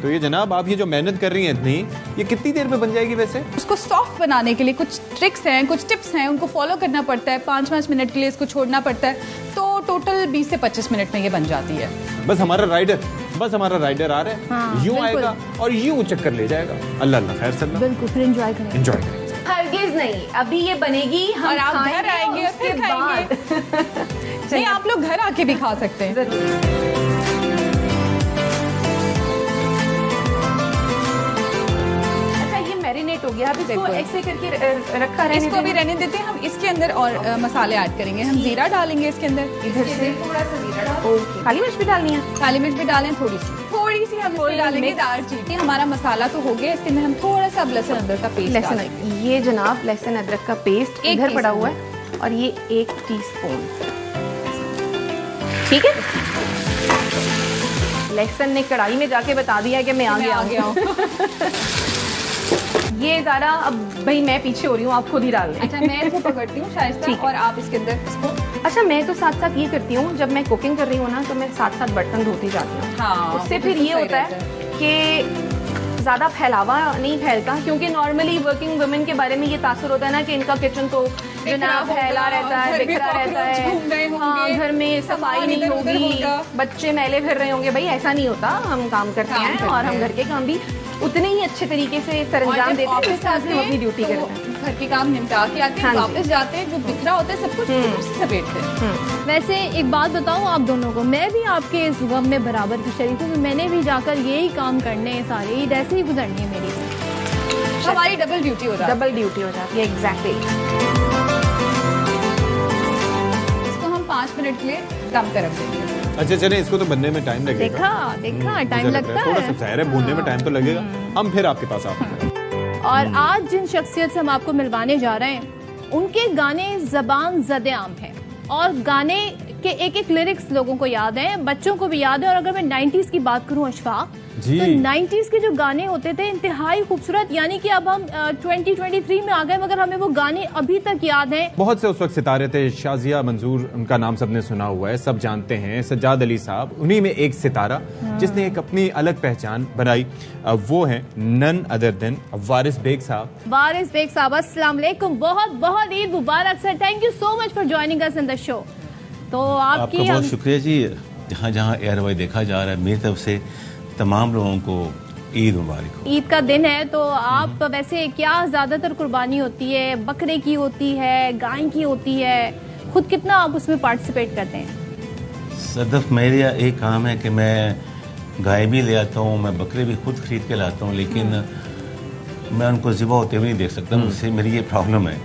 Speaker 2: तो ये जनाब आप ये जो मेहनत कर रही हैं इतनी, ये कितनी देर में बन जाएगी वैसे?
Speaker 5: उसको सॉफ्ट बनाने के लिए कुछ ट्रिक्स हैं, कुछ टिप्स हैं, उनको फॉलो करना पड़ता है। 5-5 मिनट के लिए इसको छोड़ना पड़ता है, तो टोटल 20 से 25 मिनट में ये बन जाती है।
Speaker 2: बस हमारा राइडर आ रहा है, यूं आएगा और यूं चक्कर ले जाएगा। अल्लाह अल्लाह खैर सल्ला।
Speaker 1: बिल्कुल, फिर एंजॉय करें।
Speaker 6: हरगिज नहीं, अभी ये बनेगी, हम
Speaker 5: और आप घर आएंगे और फिर खाएंगे। नहीं, आप लोग घर आके भी खा सकते हैं।
Speaker 6: अच्छा, ये मैरिनेट हो गया, अब इसको ऐसे करके रखा रहने
Speaker 5: इसको भी रहने देते हैं। हम इसके अंदर और मसाले ऐड करेंगे। हम जीरा डालेंगे इसके अंदर,
Speaker 6: इधर से
Speaker 5: थोड़ा सा जीरा डालेंगे।
Speaker 6: काली मिर्च भी डालनी है?
Speaker 5: काली मिर्च भी डालें, थोड़ी सी हम इसमें डालेंगे दालचीनी। हमारा मसाला तो हो गया, इसके अंदर हम थोड़ा सा लहसुन अदरक का पेस्ट
Speaker 6: लहसुन, ये जनाब लहसुन अदरक का पेस्ट इधर पड़ा हुआ है, और ये 1 टीस्पून। ठीक है, लेसन ने कढ़ाई में जाके बता दिया कि मैं आगे आ गया हूँ। ये ज़रा अब भाई मैं पीछे हो रही हूँ, आप खुद ही डाल दें।
Speaker 5: अच्छा, मैं इसको पकड़ती हूँ शाइस्ता,
Speaker 6: ठीक है।
Speaker 5: और आप इसके अंदर इसको।
Speaker 6: अच्छा, मैं तो साथ साथ ये करती हूँ, जब मैं कुकिंग कर रही हूँ ना तो मैं साथ साथ बर्तन धोती जाती हूँ।
Speaker 5: हाँ,
Speaker 6: उससे
Speaker 5: वो
Speaker 6: फिर
Speaker 5: तो
Speaker 6: ये
Speaker 5: सही
Speaker 6: होता है
Speaker 5: रहता
Speaker 6: कि ज़्यादा फैलावा नहीं फैलता, क्योंकि नॉर्मली वर्किंग वुमेन के बारे में ये तासुर होता है ना कि इनका किचन तो जो ना फैला रहता है,
Speaker 5: घर में
Speaker 6: बिखरा रहता
Speaker 5: घूम रहे
Speaker 6: है,
Speaker 5: होंगे,
Speaker 6: हाँ, घर में सफाई
Speaker 5: सामान
Speaker 6: नहीं
Speaker 5: इधर-उधर
Speaker 6: होगी,
Speaker 5: होगा।
Speaker 6: बच्चे मैले फिर रहे होंगे। भाई ऐसा नहीं होता, हम काम करते हैं और हम घर के काम भी उतने ही अच्छे तरीके से सरंजाम देते हैं जिस तरह से हम अपनी ड्यूटी करते हैं।
Speaker 5: घर के काम निपटा के आके
Speaker 6: हाँ जी।
Speaker 5: वापस जाते हैं, जो बिखरा होता है सब कुछ समेटते हैं।
Speaker 1: वैसे एक बात बताऊं आप दोनों को, मैं भी आपके इस गम में बराबर की शरीक हूँ। मैंने भी जाकर यही काम करने हैं, सारे ईद ऐसे ही गुजरनी है मेरी।
Speaker 5: हमारी डबल ड्यूटी हो जाती है।
Speaker 6: डबल ड्यूटी हो जाती है, एग्जैक्टली।
Speaker 5: इसको हम 5 मिनट के लिए दम पे रख देंगे।
Speaker 2: अच्छा चले, इसको तो बनने में टाइम लगेगा।
Speaker 1: देखा टाइम
Speaker 2: मुझे लग
Speaker 1: लगता
Speaker 2: रहा है थोड़ा सा
Speaker 1: है।
Speaker 2: ज़ाहिर है, भूनने में टाइम तो लगेगा। हम फिर आपके पास आते हैं।
Speaker 1: और आज जिन शख्सियत से हम आपको मिलवाने जा रहे हैं, उनके गाने ज़बान ज़द-ए-आम हैं और गाने के एक एक लिरिक्स लोगों को याद हैं, बच्चों को भी याद है। और अगर मैं 90s की बात करूं अशफाक,
Speaker 2: जी।
Speaker 1: तो 90s के जो गाने होते थे इंतहाई खूबसूरत, यानी कि अब हम 2023 में आ गए मगर हमें वो गाने अभी तक याद हैं।
Speaker 2: बहुत से उस वक्त सितारे थे। शाजिया मंजूर, उनका नाम सबने सुना हुआ है, सब जानते हैं। सज्जाद अली साहब, उन्हीं में एक सितारा जिसने एक अपनी अलग पहचान बनाई, वो है none other than Waris Beg साहब।
Speaker 1: वारिस बेग साहब, अस्सलाम वालेकुम, बहुत बहुत ईद मुबारक sir. Thank you so much for joining us in the show. तो
Speaker 7: आपका
Speaker 1: आपकी
Speaker 7: बहुत शुक्रिया जी। जहाँ जहाँ एयरवाई देखा जा रहा है, मेरी तरफ से तमाम लोगों को ईद मुबारक हो।
Speaker 1: ईद का दिन है, तो आप वैसे क्या ज्यादातर कुर्बानी होती है? बकरे की होती है, गाय की होती है? खुद कितना आप उसमें पार्टिसिपेट करते हैं?
Speaker 7: सदफ, मेरा एक काम है कि मैं गाय भी ले आता हूँ, मैं बकरे भी खुद खरीद के लाता हूँ, लेकिन मैं उनको ज़िबा होते हुए नहीं देख सकता। मुझसे मेरी ये प्रॉब्लम है,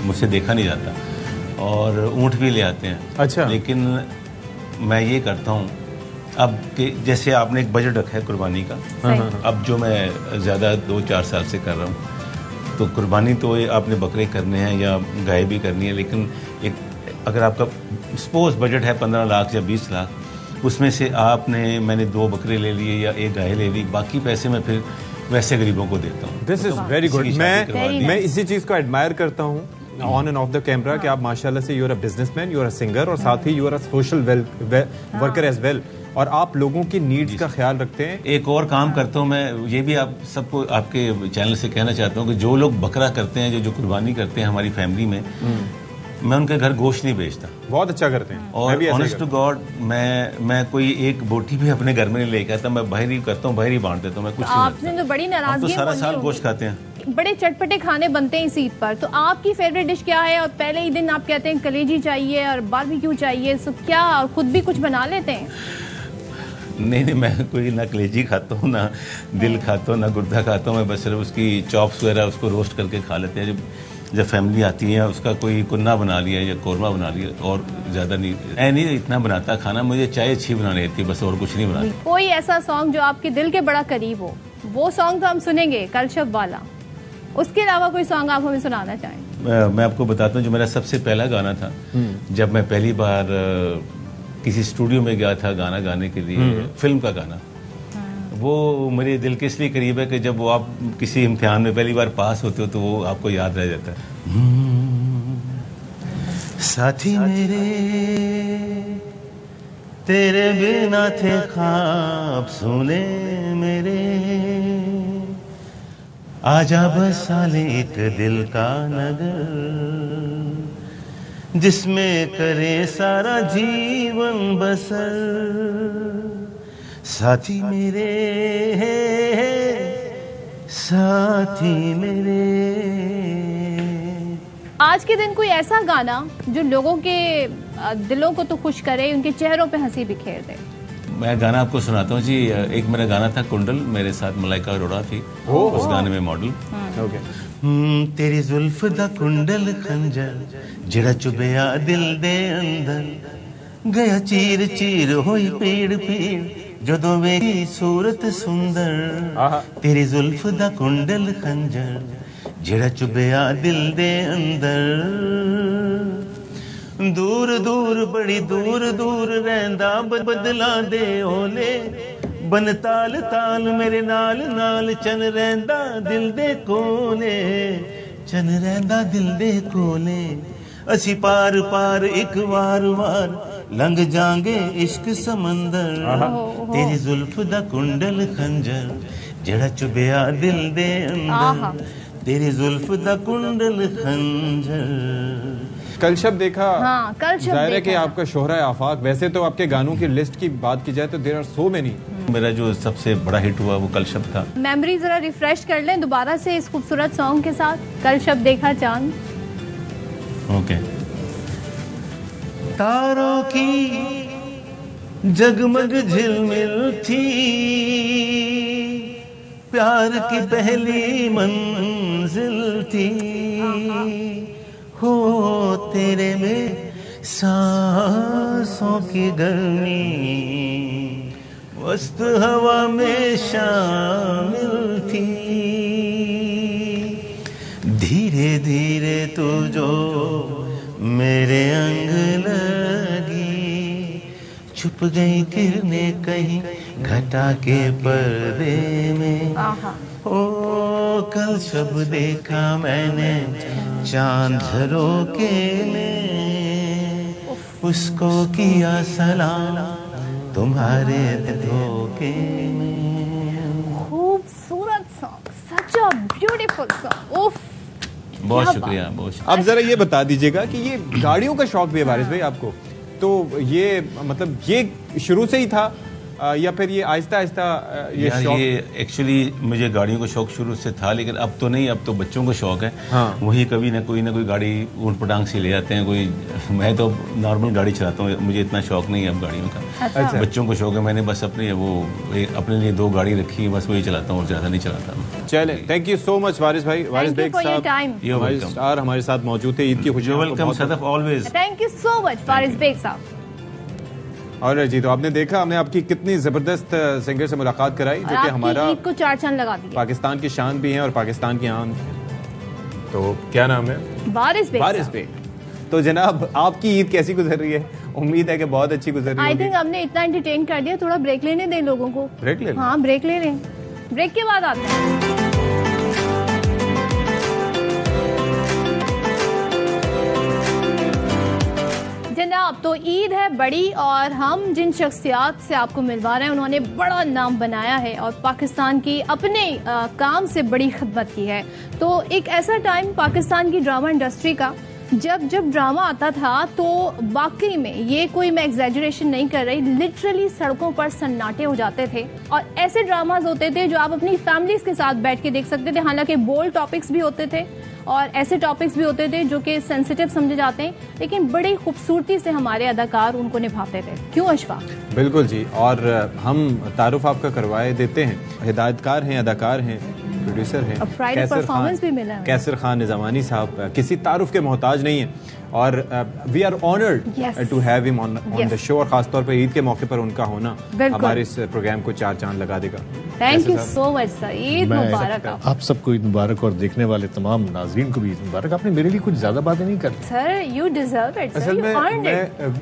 Speaker 7: मुझसे देखा नहीं जाता। और ऊँट भी ले आते हैं।
Speaker 2: अच्छा।
Speaker 7: लेकिन मैं ये करता हूँ अब कि जैसे आपने एक बजट रखा है कुर्बानी का, अब जो मैं ज़्यादा 2-4 साल से कर रहा हूँ, तो कुर्बानी तो ये आपने बकरे करने हैं या गाय भी करनी है, लेकिन एक अगर आपका सपोज बजट है 15 लाख या 20 लाख, उसमें से मैंने 2 बकरे ले लिए या 1 गाय ले ली, बाकी पैसे मैं फिर वैसे गरीबों को देता हूँ।
Speaker 2: This is very good.
Speaker 7: किसी की शादी करवा दी।
Speaker 2: मैं इसी चीज को एडमायर करता हूँ on and off the camera कि आप माशाल्लाह से you are a businessman, you are a singer और साथ ही you are a social worker as well, और आप लोगों की नीड्स का ख्याल रखते हैं।
Speaker 7: एक और काम करता हूँ मैं, ये भी आप सबको आपके चैनल से कहना चाहता हूँ कि जो लोग बकरा करते हैं, जो कुर्बानी करते हैं हमारी फैमिली में, मैं उनके घर गोश्त नहीं बेचता।
Speaker 2: बहुत अच्छा करते हैं। मैं
Speaker 7: और
Speaker 2: भी ऐसे ही
Speaker 7: ऑनेस्ट टू गॉड, मैं कोई एक बोटी भी अपने घर में नहीं लेके आता, मैं बाहर ही करता हूँ, बाहर ही बांट देता हूँ, मैं कुछ नहीं
Speaker 1: आपने
Speaker 7: करता।
Speaker 1: तो बड़ी
Speaker 7: हम तो
Speaker 1: नाराजगी
Speaker 7: सारा साल गोश्त खाते हैं।
Speaker 1: बड़े चटपटे खाने बनते हैं इस ईद पर, तो आपकी फेवरेट डिश क्या है? और पहले ही दिन आप कहते हैं कलेजी चाहिए और बारबेक्यू चाहिए, सो क्या और खुद भी कुछ बना लेते हैं?
Speaker 7: नहीं, मैं कोई ना कलेजी खाता हूँ, ना दिल खाता हूँ, ना गुर्दा खाता हूँ। मैं बस सिर्फ उसकी चॉप्स वगैरह उसको रोस्ट करके खा लेते हैं। जब फैमिली आती है उसका कोई कुन्ना बना लिया या कौरमा बना लिया, और ज़्यादा नहीं इतना बनाता खाना। मुझे चाय अच्छी बनानी रहती है बस, और कुछ नहीं बनाता।
Speaker 1: कोई ऐसा सॉन्ग जो आपके दिल के बड़ा करीब हो, वो सॉन्ग तो हम सुनेंगे, कलशब वाला। उसके अलावा कोई सॉन्ग आप हमें सुनाना चाहें?
Speaker 7: मैं आपको बताता हूँ, जो मेरा सबसे पहला गाना था, जब मैं पहली बार किसी स्टूडियो में गया था गाना गाने के लिए, फिल्म का गाना, वो मेरे दिल के इसलिए करीब है कि जब वो आप किसी इम्तिहान में पहली बार पास होते हो तो वो आपको याद रह जाता है। साथी मेरे तेरे बिना थे ख्वाब सुने मेरे, आजा बसा ले एक दिल का नगर, जिसमें करे सारा जीवन बसर। साथी मेरे, साथी मेरे।
Speaker 1: आज के दिन कोई ऐसा गाना जो लोगों के दिलों को तो खुश करे, उनके चेहरों पे हंसी बिखेर दे?
Speaker 7: मैं गाना आपको सुनाता हूँ जी। एक मेरा गाना था कुंडल, मेरे साथ मलाइका अरोड़ा थी उस गाने में मॉडल। तेरी जुल्फ दा कुंडल खंजर जिड़ा चुभया दिल दे अंदर, गया चीर चीर होई पीड़ पीड़ जदों मेरी सूरत सुंदर। तेरी जुल्फ दा कुंडल खंजर जिड़ा चुभया दिल दे अंदर, दूर दूर बड़ी दूर दूर रहंदा बदला दे ओले बन ताल ताल मेरे नाल नाल चन रहंदा दिल दे कोले चन रहंदा दिल दे कोले असी पार पार एक वार वार लंघ जांगे इश्क समंदर तेरी जुल्फ दा कुंडल खंजर जेड़ा चुभया दिल दे अंदर तेरी जुल्फ दा कुंडल खंजर।
Speaker 2: कल शब देखा।
Speaker 1: हाँ, कल शब
Speaker 2: जाहिर है कि
Speaker 1: देखा।
Speaker 2: आपका शोहरा आफाक। वैसे तो आपके गानों की लिस्ट की बात की जाए तो देयर आर सो मेनी।
Speaker 7: मेरा जो सबसे बड़ा हिट हुआ वो कल शब था।
Speaker 1: मेमोरी जरा रिफ्रेश कर लें दोबारा से इस खूबसूरत सॉन्ग के साथ, कल शब देखा चांद।
Speaker 7: ओके। तारों की जगमग झिलमिल थी प्यार की पहली मंजिल थी हो तेरे में सांसों की गर्मी मस्त हवा में शामिल थी धीरे धीरे तू जो मेरे अंग लगी छुप गई किरणें कहीं घटा के पर्दे में ओ कल शब देखा मैंने चांद झरोके में उसको किया सलाम तुम्हारे धोखे में।
Speaker 1: खूबसूरत song, such a beautiful song. उफ,
Speaker 7: बहुत शुक्रिया, बहुत शुक्रिया।
Speaker 2: अब जरा ये बता दीजिएगा कि ये गाड़ियों का शौक भी है वारिस भाई आपको, तो ये मतलब ये शुरू से ही था या फिर ये आहिस्ता आहिस्ता ये शौक?
Speaker 7: ये एक्चुअली मुझे गाड़ियों का शौक शुरू से था, लेकिन अब तो नहीं, अब तो बच्चों को शौक है।
Speaker 2: हाँ।
Speaker 7: वही कभी ना कोई गाड़ी ऊँट पटांग से ले आते हैं कोई। मैं तो नॉर्मल गाड़ी चलाता हूँ, मुझे इतना शौक नहीं है अब गाड़ियों का।
Speaker 1: अच्छा।
Speaker 7: बच्चों को शौक है, मैंने बस अपने अपने लिए 2 गाड़ी रखी है, बस वही चलाता हूँ और ज़्यादा नहीं चलाता।
Speaker 2: चले, थैंक यू सो मच वारिस भाई। वारिस बेग साहब हमारे स्टार हमारे साथ मौजूद थे। ईद की खुशियों
Speaker 7: welcome Sadaf, always.
Speaker 1: Thank you so much Waris Beg साहब।
Speaker 2: और जी तो आपने देखा हमने आपकी कितनी जबरदस्त सिंगर से मुलाकात कराई जो कि हमारा
Speaker 1: ईद को 4 चांद लगा दिए।
Speaker 2: पाकिस्तान की शान भी है और पाकिस्तान की आन। तो क्या नाम है?
Speaker 1: वारिस बेग।
Speaker 2: वारिस बेग। तो जनाब आपकी ईद कैसी गुजर रही है? उम्मीद है कि बहुत अच्छी गुजर रही है।
Speaker 1: आई थिंक हमने इतना एंटरटेन कर दिया, थोड़ा ब्रेक लेने दें लोगों को।
Speaker 2: ब्रेक ले लें?
Speaker 1: हाँ ब्रेक ले लें, ब्रेक के बाद आते हैं। जनाब तो ईद है बड़ी और हम जिन शख्सियात से आपको मिलवा रहे हैं उन्होंने बड़ा नाम बनाया है और पाकिस्तान की अपने काम से बड़ी खिदमत की है। तो एक ऐसा टाइम पाकिस्तान की ड्रामा इंडस्ट्री का जब ड्रामा आता था तो वाकई में ये कोई मैं एग्जैजरेशन नहीं कर रही, लिटरली सड़कों पर सन्नाटे हो जाते थे और ऐसे ड्रामाज होते थे जो आप अपनी फैमिलीज के साथ बैठ के देख सकते थे। हालांकि बोल्ड टॉपिक्स भी होते थे और ऐसे टॉपिक्स भी होते थे जो कि सेंसिटिव समझे जाते हैं, लेकिन बड़ी खूबसूरती से हमारे अदाकार उनको निभाते थे। क्यों अशफाक?
Speaker 2: बिल्कुल जी, और हम तारुफ आपका करवाए देते हैं। हिदायतकार हैं, अदाकार हैं, प्रोड्यूसर हैं,
Speaker 1: परफॉर्मेंस भी मिला है।
Speaker 2: कैसर खान निजामानी साहब किसी तारुफ के मोहताज नहीं है और we are honoured to have him on the show और खासतौर पर ईद के मौके पर उनका होना हमारे इस प्रोग्राम को 4 चांद लगा देगा।
Speaker 1: Thank you so much sir, Eid मुबारक।
Speaker 8: आप सबको ईद मुबारक और देखने वाले तमाम नाज़रीन को भी ईद मुबारक। आपने मेरे लिए कुछ ज्यादा बातें नहीं करती
Speaker 1: सर, यू डिजर्व इट।
Speaker 2: असल में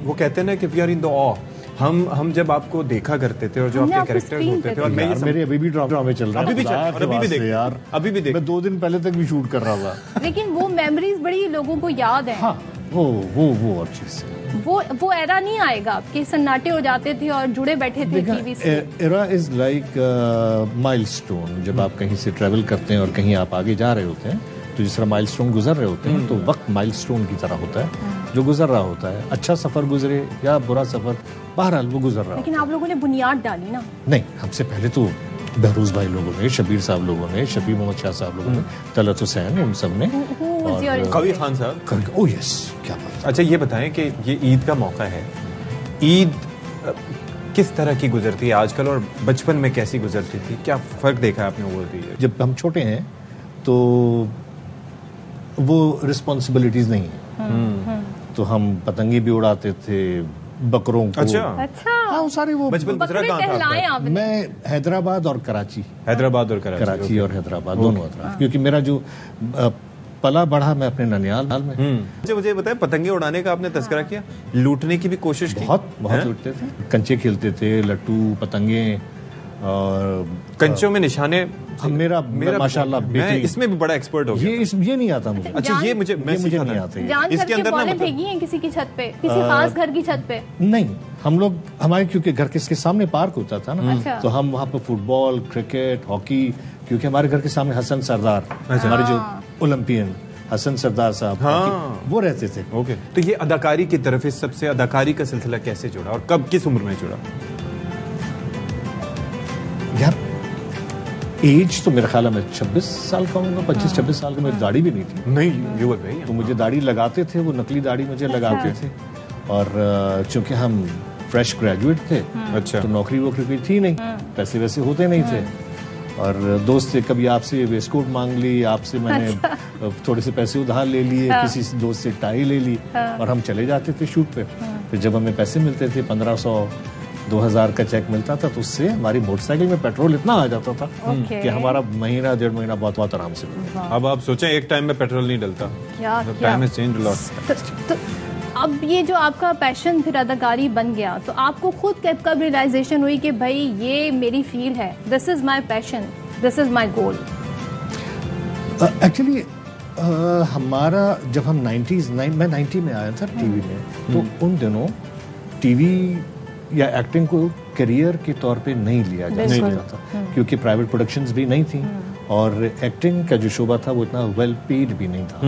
Speaker 2: वो कहते हैं ना कि वी आर इन द ऑ। हम जब आपको देखा करते थे और जो आपके कैरेक्टर्स होते थे और मैं
Speaker 8: मेरे अभी भी ड्रामे चल रहा है,
Speaker 2: अभी भी देख यार, अभी भी देख।
Speaker 8: मैं 2 दिन पहले तक भी शूट कर रहा था।
Speaker 1: लेकिन वो मेमोरीज बड़ी लोगों को याद है।
Speaker 8: हाँ, वो और चीज
Speaker 1: वो एरा नहीं आएगा आपके सन्नाटे हो जाते थे और जुड़े बैठे थे टीवी से।
Speaker 8: Era is like milestone. जब आप कहीं से ट्रेवल करते हैं और कहीं आप आगे जा रहे होते हैं तो जिस तरह माइलस्टोन गुजर रहे होते हैं तो वक्त माइलस्टोन की तरह होता है जो गुजर रहा होता है। अच्छा सफर गुजरे या बुरा सफर, बहरहाल वो गुजर रहा।
Speaker 1: लेकिन आप लोगों ने बुनियाद डाली ना।
Speaker 8: नहीं, हमसे पहले तो बहरूज भाई लोगों ने, शबीर साहब लोगों ने, शबीर मोहम्मद शाह साहब लोगों ने, तलत हुसैन, उन सब ने,
Speaker 1: और
Speaker 2: कवी खान साहब।
Speaker 8: ओह यस, क्या बात।
Speaker 2: अच्छा ये बताएं कि ये ईद का मौका है, ईद किस तरह की गुजरती है आजकल और बचपन में कैसी गुजरती थी? क्या फर्क देखा आपने? वो
Speaker 8: जब हम छोटे हैं तो वो रिस्पॉन्सिबिलिटीज नहीं है, तो हम पतंगी भी उड़ाते थे, बकरों को।
Speaker 1: अच्छा
Speaker 8: हाँ, सारे वो
Speaker 2: बचपन गुजरा कहाँ था?
Speaker 8: मैं हैदराबाद और कराची।
Speaker 2: हैदराबाद और कराची
Speaker 8: और हैदराबाद दोनों अतराफ, क्योंकि मेरा जो पला बढ़ा मैं अपने ननियाल में।
Speaker 2: मुझे बताए, पतंगे उड़ाने का आपने तस्करा किया, लूटने की भी कोशिश की?
Speaker 8: बहुत लूटते थे, कंचे खेलते थे, लट्टू, पतंगे और
Speaker 2: कंचों में निशाने।
Speaker 8: मेरा माशाल्लाह
Speaker 2: मैं इसमें भी बड़ा एक्सपर्ट हो गया।
Speaker 8: ये नहीं आता मुझे।
Speaker 2: अच्छा, ये मुझे नहीं आता।
Speaker 1: इसके अंदर बॉलें फेंकी हैं किसी की छत पे, किसी खास घर की छत पे?
Speaker 8: नहीं, हम लोग हमारे क्योंकि घर के सामने पार्क होता था ना,
Speaker 1: अच्छा।
Speaker 8: तो हम वहाँ पे फुटबॉल, क्रिकेट, हॉकी, क्योंकि हमारे घर के सामने हसन सरदार, हमारे जो ओलंपियन हसन सरदार साहब, वो रहते थे।
Speaker 2: ओके, तो ये अदाकारी की तरफ, इस सबसे अदाकारी का सिलसिला कैसे जुड़ा और कब, किस उम्र में जुड़ा?
Speaker 8: यार एज तो मेरा ख्याल है मैं 26 साल का हूँ, 25-26 साल का। मेरी दाढ़ी भी नहीं थी।
Speaker 2: नहीं, युवक भाई।
Speaker 8: तो मुझे दाढ़ी लगाते थे, वो नकली दाढ़ी मुझे लगाते थे। और चूंकि हम फ्रेश ग्रेजुएट थे,
Speaker 2: अच्छा,
Speaker 8: तो नौकरी वोकरी कोई थी नहीं, पैसे वैसे होते नहीं थे। और दोस्त से कभी आपसे वेस्टकोट मांग ली, आपसे मैंने थोड़े से पैसे उधार ले लिए, किसी दोस्त से टाई ले ली, और हम चले जाते थे शूट पे। फिर जब हमें पैसे मिलते थे, 1500-2000 का चेक मिलता था, तो उससे हमारी मोटरसाइकिल में पेट्रोल इतना आ जाता था कि हमारा महीना 1.5 महीना बहुत आराम से मिलता।
Speaker 2: अब आप सोचें, एक टाइम में पेट्रोल नहीं डलता। Time has changed a lot.
Speaker 1: अब ये जो आपका पैशन फिर अदाकारी बन गया, तो आपको खुद कब रियलाइजेशन हुई कि भाई ये मेरी फील्ड है, this is my passion, this is my goal?
Speaker 8: Actually हमारा जब हम मैं 90 में आया था टीवी में, तो उन दिनों टीवी या एक्टिंग को करियर के तौर पे नहीं लिया जा सकता था, क्योंकि प्राइवेट प्रोडक्शंस भी नहीं थी और एक्टिंग का जो शोबा था वो इतना वेल पेड भी नहीं था।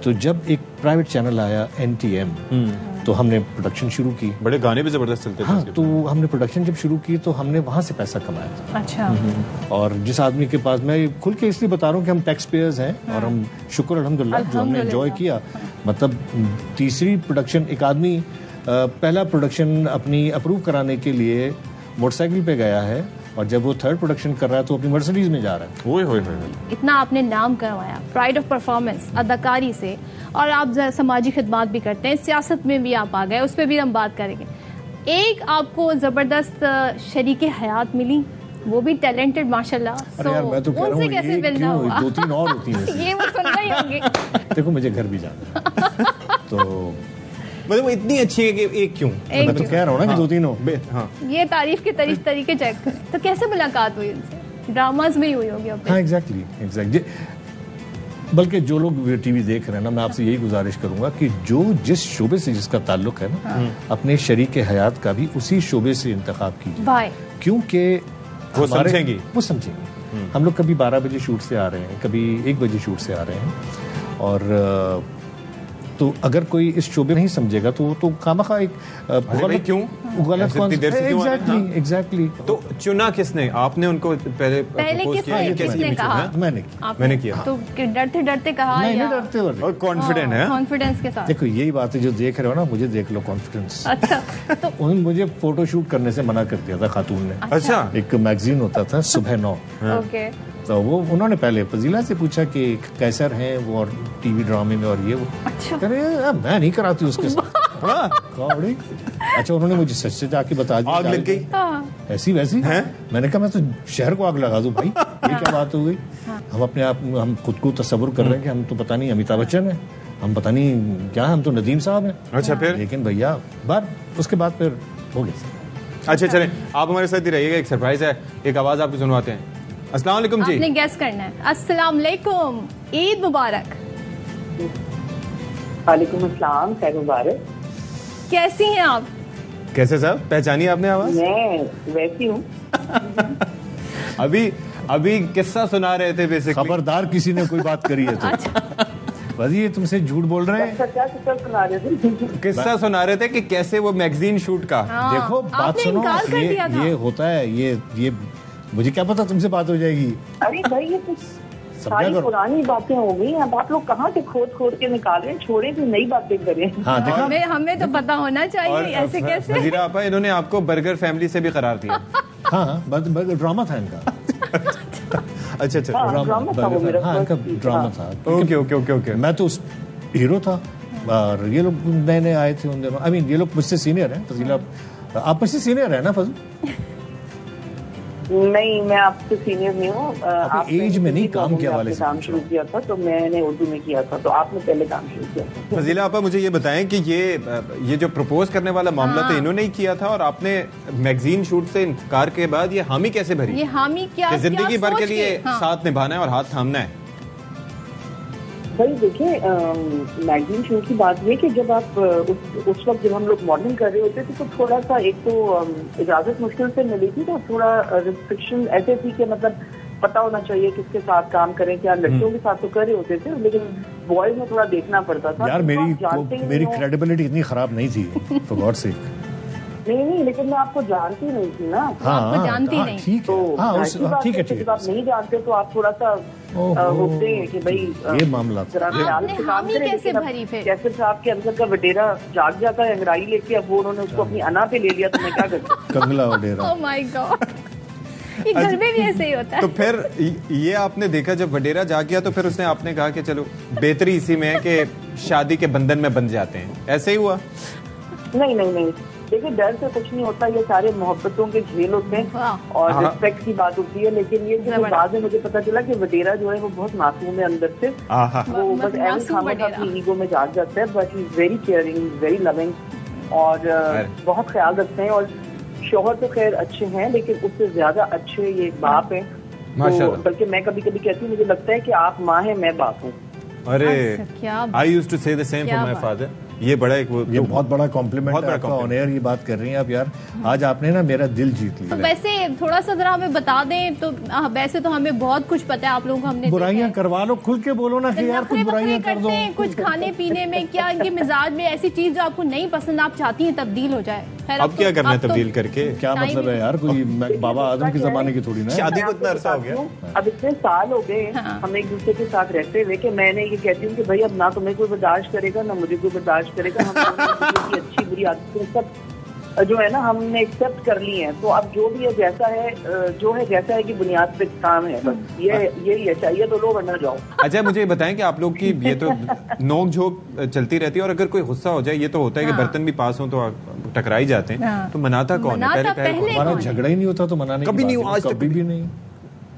Speaker 8: तो जब एक प्राइवेट चैनल आया NTM, तो हमने प्रोडक्शन शुरू की।
Speaker 2: बड़े गाने भी जबरदस्त चलते थे।
Speaker 8: हाँ, तो हमने प्रोडक्शन जब शुरू की तो हमने वहां से पैसा कमाया था।
Speaker 1: अच्छा।
Speaker 8: और जिस आदमी के पास, मैं खुल के इसलिए बता रहा हूँ कि हम टैक्स पेयर्स हैं, और हम शुक्र अल्हम्दुलिल्लाह जो हमने एंजॉय किया। मतलब तीसरी प्रोडक्शन, एक आदमी पहला प्रोडक्शन अपनी अप्रूव कराने के लिए मोटरसाइकिल पे गया है, और जब वो थर्ड प्रोडक्शन कर रहा है तो अपनी मर्सिडीज में जा रहा है।
Speaker 2: ओए होए।
Speaker 1: इतना आपने नाम करवाया प्राइड ऑफ परफॉर्मेंस अदाकारी से, और आप समाजी खिदमत भी करते हैं, सियासत में भी आप आ गए, उस पर भी हम बात करेंगे। एक आपको जबरदस्त शरीके हयात मिली, वो भी टैलेंटेड माशाल्लाह।
Speaker 8: अरे यार, मैं तो कह रहा हूँ,
Speaker 1: कैसे मिलना हुआ?
Speaker 8: 2-3 और होती हैं।
Speaker 1: ये वो सुन रहे होंगे।
Speaker 8: देखो, मुझे घर भी जाना है, तो
Speaker 2: मतलब वो इतनी अच्छी है कि एक क्यों?
Speaker 8: मैं तो कह रहा हूँ ना कि 2-3 हो।
Speaker 2: हाँ,
Speaker 1: ये तारीफ के तरीके चेक करें। तो कैसे मुलाकात हुई उनसे? ड्रामाज में ही हुई होगी?
Speaker 8: हाँ, एग्जैक्टली। बल्कि जो लोग टीवी देख रहे हैं ना, मैं आपसे यही गुजारिश करूंगा कि जो जिस शोबे से जिसका ताल्लुक है ना, अपने शरीके हयात का भी उसी शोबे से इंतखाब कीजिए, क्योंकि
Speaker 2: वो समझेंगी।
Speaker 8: हम लोग कभी 12 बजे शूट से आ रहे हैं, कभी 1 बजे शूट से आ रहे हैं, और तो अगर कोई इस शोबे नहीं समझेगा तो खामखा एक गलत
Speaker 2: क्यों
Speaker 8: गलत एग्जैक्टली।
Speaker 2: तो चुना किसने? आपने उनको पहले
Speaker 1: किसने कहा?
Speaker 2: मैंने किया।
Speaker 1: तो डरते डरते कहा?
Speaker 8: नहीं, डरते
Speaker 2: और कॉन्फिडेंट है,
Speaker 1: कॉन्फिडेंस के साथ।
Speaker 8: देखो, यही बात है, जो देख रहे हो ना, मुझे देख लो कॉन्फिडेंस।
Speaker 1: अच्छा। तो
Speaker 8: उन्होंने मुझे फोटो शूट करने से मना कर दिया था, खातून ने।
Speaker 2: अच्छा।
Speaker 8: एक मैगजीन होता था सुबह 9,
Speaker 1: ओके।
Speaker 8: तो वो उन्होंने पहले फजीला से पूछा कि कैसर हैं वो, और टीवी ड्रामे में, और ये वो।
Speaker 1: अच्छा।
Speaker 8: अरे मैं नहीं कराती उसके साथ। अच्छा, उन्होंने मुझे सच से जाके बता दिया,
Speaker 2: आग लग गई
Speaker 8: ऐसी वैसी है। मैंने कहा मैं तो शहर को आग लगा दूं भाई, ये क्या बात हो गई? हम खुद को तस्वुर कर रहे हैं कि हम तो पता नहीं अमिताभ बच्चन है, हम पता नहीं क्या, हम तो नदीम साहब हैं।
Speaker 2: अच्छा, फिर?
Speaker 8: लेकिन भैया उसके बाद फिर हो गया।
Speaker 2: अच्छा, चलें, आप हमारे साथ ही रहिएगा, एक सरप्राइज है, एक आवाज आपको सुनवाते हैं। अस्सलाम वालेकुम जी।
Speaker 1: आपने गेस करना है। अस्सलाम वालेकुम, ईद मुबारक।
Speaker 9: वालेकुम अस्सलाम, खैर मुबारक।
Speaker 1: कैसी हैं आप?
Speaker 2: कैसे साहब, पहचानी आपने आवाज?
Speaker 9: मैं वैसी हूँ।
Speaker 2: अभी किस्सा सुना रहे थे बेसिकली।
Speaker 8: खबरदार, किसी ने कोई बात करी है तो। बस ये तुमसे झूठ बोल रहे हैं।
Speaker 9: क्या किस्सा सुना रहे थे?
Speaker 2: किस्सा सुना रहे थे कि कैसे वो मैगजीन शूट का।
Speaker 8: देखो, बात सुनो, ये होता है, ये मुझे क्या पता तुमसे बात हो जाएगी।
Speaker 9: अरे भाई, ये तो सारी पुरानी बातें हो गई। अब आप लोग कहाँ से खोद के निकाल रहे हैं? छोड़े तो नई बातें करें।
Speaker 8: हाँ,
Speaker 1: हमें तो पता होना चाहिए, ऐसे कैसे?
Speaker 2: हजीरा आपा, इन्होंने आपको बर्गर फैमिली से भी करार दिया।
Speaker 8: हाँ, ड्रामा था इनका।
Speaker 2: अच्छा,
Speaker 9: ड्रामा था वो मेरा।
Speaker 8: हाँ, इनका ड्रामा था।
Speaker 2: ओके।
Speaker 8: मैं तो उस हीरो था, और ये लोग नए नए आए थे उन दिनों। आई मीन, ये लोग मुझसे सीनियर हैं। फजीला, आप मुझसे सीनियर है ना फजल?
Speaker 9: नहीं, मैं आपसे सीनियर नहीं हूँ। आपने
Speaker 8: एज में नहीं, काम के
Speaker 9: आपने
Speaker 8: हवाले से
Speaker 9: काम शुरू किया था, तो मैंने उर्दू में किया था, तो आपने पहले काम शुरू किया था।
Speaker 2: फजीला आपा, मुझे ये बताएं कि ये जो प्रपोज करने वाला मामला तो इन्होंने ही किया था, और आपने मैगजीन शूट से इनकार के बाद ये हामी कैसे भरी?
Speaker 1: ये हामी क्या,
Speaker 2: जिंदगी भर के लिए
Speaker 1: हाँ।
Speaker 2: साथ निभाना है और हाथ थामना है।
Speaker 9: भाई देखिए, मैगजीन शूट की बात ये कि जब आप उस वक्त जब हम लोग मॉडलिंग कर रहे होते थे तो थोड़ा सा, एक तो इजाजत मुश्किल से मिली थी, तो थोड़ा रिस्ट्रिक्शन ऐसे थी कि मतलब पता होना चाहिए किसके साथ काम करें, क्या लड़कियों के साथ तो कर रहे होते थे, लेकिन बॉयज में थोड़ा देखना पड़ता था।
Speaker 8: यार
Speaker 9: तो
Speaker 8: मेरी क्रेडिबिलिटी इतनी खराब नहीं थी, फॉर गॉड सेक।
Speaker 9: नहीं, लेकिन मैं आपको जानती नहीं थी ना।
Speaker 1: आपको जानती नहीं,
Speaker 8: ठीक
Speaker 9: तो
Speaker 8: है, ठीक है।
Speaker 9: जब आप नहीं जानते तो आप थोड़ा सा होते हैं कि भाई
Speaker 8: ये मामला
Speaker 1: आपने हामी कैसे भरी फिर?
Speaker 9: कैसे साहब के अंदर का वडेरा जाग जाता है अंगड़ाई लेके, अब वो उन्होंने उसको अपनी अना पे ले लिया, तो मैं क्या करती?
Speaker 8: कंगला वडेरा।
Speaker 1: ओह माय गॉड, ये घर में भी ऐसे ही होता है।
Speaker 2: तो फिर ये आपने देखा जब वडेरा जा गया, तो फिर उसने आपने कहा कि चलो बेहतरी इसी में है कि शादी के बंधन में बंध जाते हैं, ऐसे ही हुआ?
Speaker 9: नहीं, देखिए डर से कुछ नहीं होता, ये सारे मोहब्बतों के झेल होते हैं और रिस्पेक्ट की बात होती है। लेकिन ये जो बाद में मुझे पता चला कि वडेरा जो है वो बहुत मासूम है अंदर से, वो बस एवं खामोखा अपनी ईगो में जाग जाता है, but he is very caring, very loving, और बहुत ख्याल रखते हैं। और शोहर तो खैर अच्छे हैं, लेकिन उससे ज्यादा अच्छे ये बाप हैं। तो बल्कि मैं कभी कभी कहती हूँ, मुझे लगता है कि आप माँ हैं, मैं बाप हूँ।
Speaker 2: अरे आई यूज्ड टू से the same for my father. ये बहुत बड़ा कॉम्प्लीमेंट है आपका, ऑन एयर ये बात कर रही हैं आप। यार आज आपने ना मेरा दिल जीत लिया।
Speaker 1: तो वैसे थोड़ा सा जरा हमें बता दें, तो वैसे तो हमें बहुत कुछ पता है आप लोगों को, हमने
Speaker 8: बुराइयां करवा लो, खुल के बोलो ना कि यार कुछ बुराइयां कर दो।
Speaker 1: कुछ खाने पीने में क्या, इनके मिजाज में ऐसी चीज जो आपको नहीं पसंद, आप चाहती हैं तब्दील हो जाए।
Speaker 2: अब क्या करना है तब्दील करके?
Speaker 8: क्या मतलब है यार, कोई बाबा आदम के जमाने की थोड़ी ना,
Speaker 9: शादी को इतना अरसा हो गया, अब इतने साल हो गए हम एक दूसरे के साथ रहते हुए कि मैंने ये कहती हूँ कि भाई अब ना तुम्हें कोई बर्दाश्त करेगा ना मुझे कोई बर्दाश्त करेगा। हम अच्छी बुरी आदतें सब जो है ना हमने एक्सेप्ट कर ली हैं, तो अब जो भी है जैसा है, जो है जैसा है कि बुनियाद पे काम है, बस यही है, चाहिए तो लो वरना जाओ।
Speaker 2: अच्छा मुझे बताएं कि आप लोग की ये तो नोक झोंक चलती रहती है, और अगर कोई गुस्सा हो जाए, ये तो होता है कि बर्तन भी पास हो तो टकराई जाते हैं, तो मनाता कौन है? पहले
Speaker 8: हमारा झगड़ा ही नहीं होता तो मनाने
Speaker 2: कभी नहीं हुआ, आज
Speaker 8: कभी भी नहीं।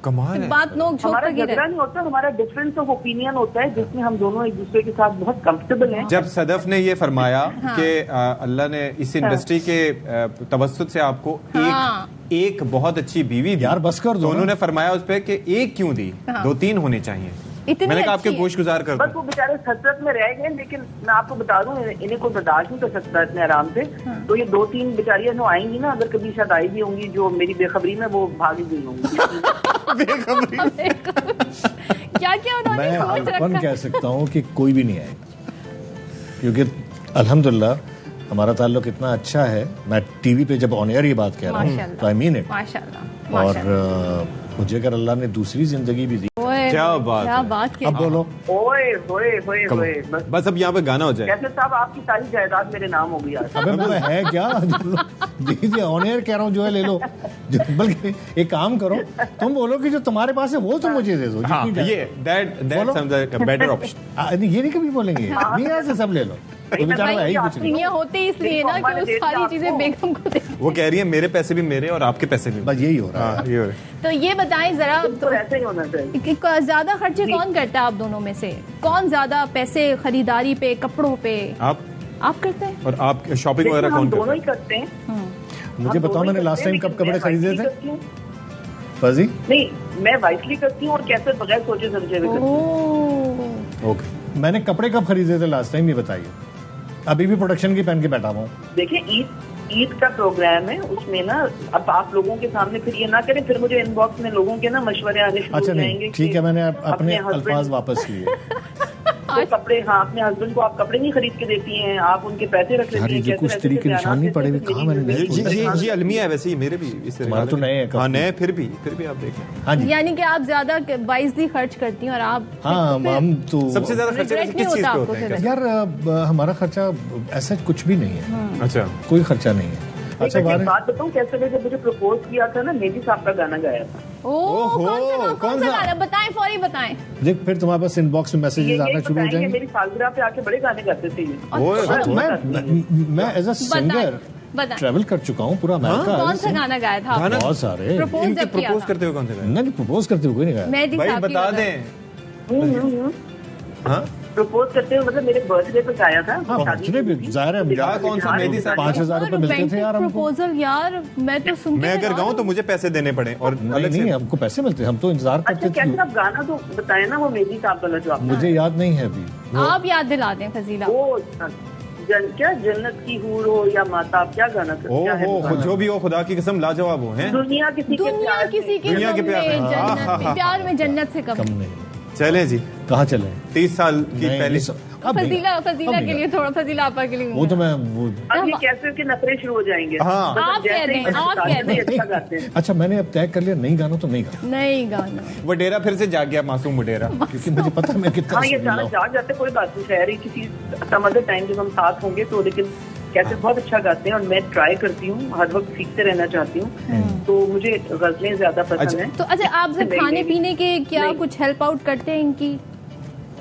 Speaker 2: कमाल है।
Speaker 1: बात नोक झोंक
Speaker 9: हमारा झगड़ा नहीं होता, हमारा डिफरेंस ऑफ ओपिनियन होता है, जिसमें हम दोनों एक दूसरे के साथ बहुत कंफर्टेबल हैं।
Speaker 2: जब सदफ ने ये फरमाया कि अल्लाह ने इस इंडस्ट्री के तवस्सुत से आपको एक बहुत अच्छी बीवी दी,
Speaker 8: यार बस कर दो।
Speaker 2: उन्होंने फरमाया उस पर कि एक क्यों दी, 2-3 होने चाहिए। मैंने कहा आपके गोश गुजार कर दो।
Speaker 9: बस वो बेचारे हसरत में रह गए, लेकिन मैं आपको बता दूं इन्हें कोई बर्दाश्त नहीं कर सकता इतने आराम से। तो ये 2-3 बेचारियां जो आएंगी ना, अगर कभी शायद आई भी होंगी, जो मेरी बेखबरी में वो भागी गई होंगी।
Speaker 1: क्या उन्होंने सोच रखा?
Speaker 8: मैं कह सकता हूँ कि कोई भी नहीं आएगा, क्योंकि अल्हम्दुलिल्लाह हमारा ताल्लुक इतना अच्छा है। मैं टीवी पे जब ऑन एयर ये बात कह रहा हूँ तो आई मीन इट। और मुझे अगर अल्लाह ने दूसरी जिंदगी भी दी,
Speaker 2: क्या बात
Speaker 8: अब बोलो।
Speaker 9: ओए
Speaker 2: बस अब यहाँ पे गाना हो जाए।
Speaker 9: कैसे साहब आपकी सारी जायदाद मेरे नाम हो गई।
Speaker 8: अबे वो है क्या? दीजिए ऑन एयर कह रहा हूँ, जो है ले लो। बल्कि एक काम करो, तुम बोलो कि जो तुम्हारे पास है वो तुम मुझे दे दो।
Speaker 2: ये बेटर ऑप्शन।
Speaker 8: ये नहीं कभी बोलेंगे, यहाँ से सब ले लो।
Speaker 1: होते इसलिए ना कि वो सारी चीजें बेगम को दे।
Speaker 2: वो कह रही है मेरे पैसे भी मेरे और आपके पैसे भी।
Speaker 8: बस यही हो रहा है।
Speaker 1: तो ये बताएं जरा,
Speaker 9: तो ऐसे ही होना चाहिए।
Speaker 1: ज्यादा खर्चे कौन करता है आप दोनों में से? कौन ज्यादा पैसे खरीदारी पे, कपड़ों पे? आप करते हैं?
Speaker 2: और आप शॉपिंग वगैरह कौन करते हैं?
Speaker 9: दोनों ही करते हैं।
Speaker 8: मुझे बताओ, मैंने लास्ट टाइम कब कपड़े खरीदे थे? फजी
Speaker 9: नहीं, मैं वाइसली करती हूँ और कैसे बगैर सोचे समझे हुए करती हूँ।
Speaker 8: ओके, मैंने कपड़े कब खरीदे थे लास्ट टाइम ये बताइए। अभी भी प्रोडक्शन की पहन के बैठा हूँ।
Speaker 9: देखिए ईद का प्रोग्राम है, उसमें ना अब आप लोगों के सामने फिर ये ना करें, फिर मुझे इनबॉक्स में लोगों के ना मशवरे आने शुरू हो जाएंगे।
Speaker 8: ठीक है, मैंने अपने अल्फाज वापस लिए।
Speaker 9: तो कपड़े, हाँ, अपने हस्बैंड को आप कपड़े नहीं खरीद के देती हैं, आप उनके पैसे रख लेती हैं।
Speaker 8: कुछ तरीके निशान नहीं पड़े हुए, कहाँ मैंने
Speaker 2: ये अलमिया है वैसे, ही मेरे भी इस तरह
Speaker 8: तो नए हैं।
Speaker 2: नए फिर भी आप देखें।
Speaker 8: हाँ जी,
Speaker 1: यानी कि आप ज्यादा वाइजली खर्च करती हैं और आप
Speaker 8: हम तो
Speaker 2: सबसे ज्यादा खर्चा किस चीज पे होता है?
Speaker 8: यार हमारा खर्चा ऐसा कुछ भी नहीं है।
Speaker 2: अच्छा,
Speaker 8: कोई खर्चा नहीं है।
Speaker 9: अच्छा, बात बताऊं कैसे जब मुझे प्रपोज किया था ना, मेजी साहब का गाना गाया था।
Speaker 1: कौन सा गाना? बताएं, फौरी बताएं।
Speaker 8: देख, फिर तुम्हारे पास इनबॉक्स में मैसेजेस आना शुरू हो जाएंगे।
Speaker 9: मेरी सालगिरह पे आके बड़े गाने गाते थे।
Speaker 8: मैं एज अ सिंगर ट्रैवल कर चुका हूँ पूरा अमेरिका।
Speaker 1: कौन सा गाना गाया था आपने?
Speaker 8: बहुत सारे।
Speaker 2: प्रपोज करते हुए कौन सा गाया?
Speaker 8: नहीं, प्रपोज करते हुए कोई नहीं गाया।
Speaker 2: भाई बता दें। हाँ,
Speaker 9: प्रपोज करते हुए मतलब मेरे बर्थडे पे गाया था।
Speaker 8: जाहिर है
Speaker 2: कौन सा मेहंदी
Speaker 8: 5,000 रुपए मिलते थे यार हमको।
Speaker 1: प्रपोजल यार, मैं तो सुन
Speaker 2: मैं अगर गाऊं तो मुझे पैसे देने पड़े और
Speaker 8: नहीं, हमको पैसे मिलते, हम तो इंतजार करते थे।
Speaker 9: कैसे आप गाना तो बताए ना, वो मेहंदी साहब वाला जो आपने।
Speaker 8: मुझे याद नहीं है अभी।
Speaker 1: आप याद दिला दें फजीला।
Speaker 9: वो क्या जन्नत की हूर हो या माता, क्या गाना था?
Speaker 2: ओहो, जो भी हो, खुदा की कसम लाजवाब हो हैं।
Speaker 9: दुनिया किसी के
Speaker 1: प्यार में जन्नत से कम
Speaker 8: नहीं।
Speaker 2: चले जी,
Speaker 8: कहाँ चले?
Speaker 2: 30 साल की पहले।
Speaker 1: फजीला के लिए थोड़ा, फजीला आपा के लिए
Speaker 8: वो तो मैं
Speaker 9: अब ये कैसे कि नखरे शुरू हो जाएंगे।
Speaker 2: हाँ,
Speaker 1: आप कह दें, आप कह दें।
Speaker 9: अच्छा गाते हैं।
Speaker 8: अच्छा, मैंने अब तय कर लिया, नहीं गाना तो नहीं गाना।
Speaker 1: नहीं गाना।
Speaker 2: वडेरा फिर से जाग गया, मासूम वडेरा,
Speaker 8: क्योंकि मुझे पता मैं कितना।
Speaker 9: हाँ, ये जाना जाग जाते, कोई बात नहीं, शहरी किसी सम अदर टाइम जब हम साथ होंगे तो। लेकिन कैसे बहुत अच्छा गाते हैं और मैं ट्राई करती हूँ, हर वक्त सीखते रहना चाहती हूँ, तो मुझे गजलें ज्यादा पसंद हैं।
Speaker 1: तो अच्छा, आप जब खाने पीने के क्या कुछ हेल्प आउट करते हैं, इनकी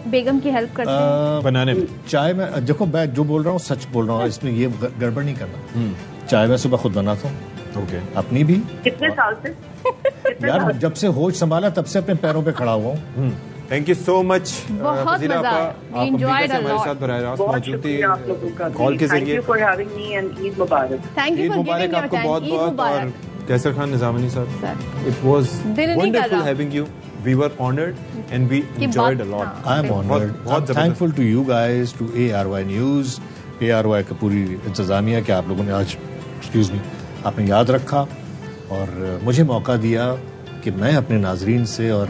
Speaker 1: बेगम की हेल्प करते हैं
Speaker 2: बनाने में?
Speaker 8: चाय में, देखो मैं जो बोल रहा हूँ सच बोल रहा हूँ, इसमें ये गड़बड़ नहीं करना। चाय मैं सुबह खुद बनाता हूँ।
Speaker 2: ओके।
Speaker 8: अपनी भी।
Speaker 9: कितने साल से?
Speaker 8: यार जब से होश संभाला तब से अपने पैरों पे खड़ा हुआ हूँ।
Speaker 2: Thank you so much.
Speaker 1: बहुत मजा आया।
Speaker 2: हमारे साथ बराह रास्त मौजूद थी कॉल के जरिए।
Speaker 9: ईद मुबारक।
Speaker 1: Thank you for giving your
Speaker 2: आपको
Speaker 1: टाइम।
Speaker 2: बहुत बहुत। और कैसर खान निजामनी साहब, it was wonderful having you. We were honored and we enjoyed a lot.
Speaker 8: I am honored. I'm thankful to you guys, to ARY News, ARY का पूरी इंतजामिया कि आप लोगों ने आज, excuse me, आपने याद रखा और मुझे मौका दिया कि मैं अपने नाजरीन से और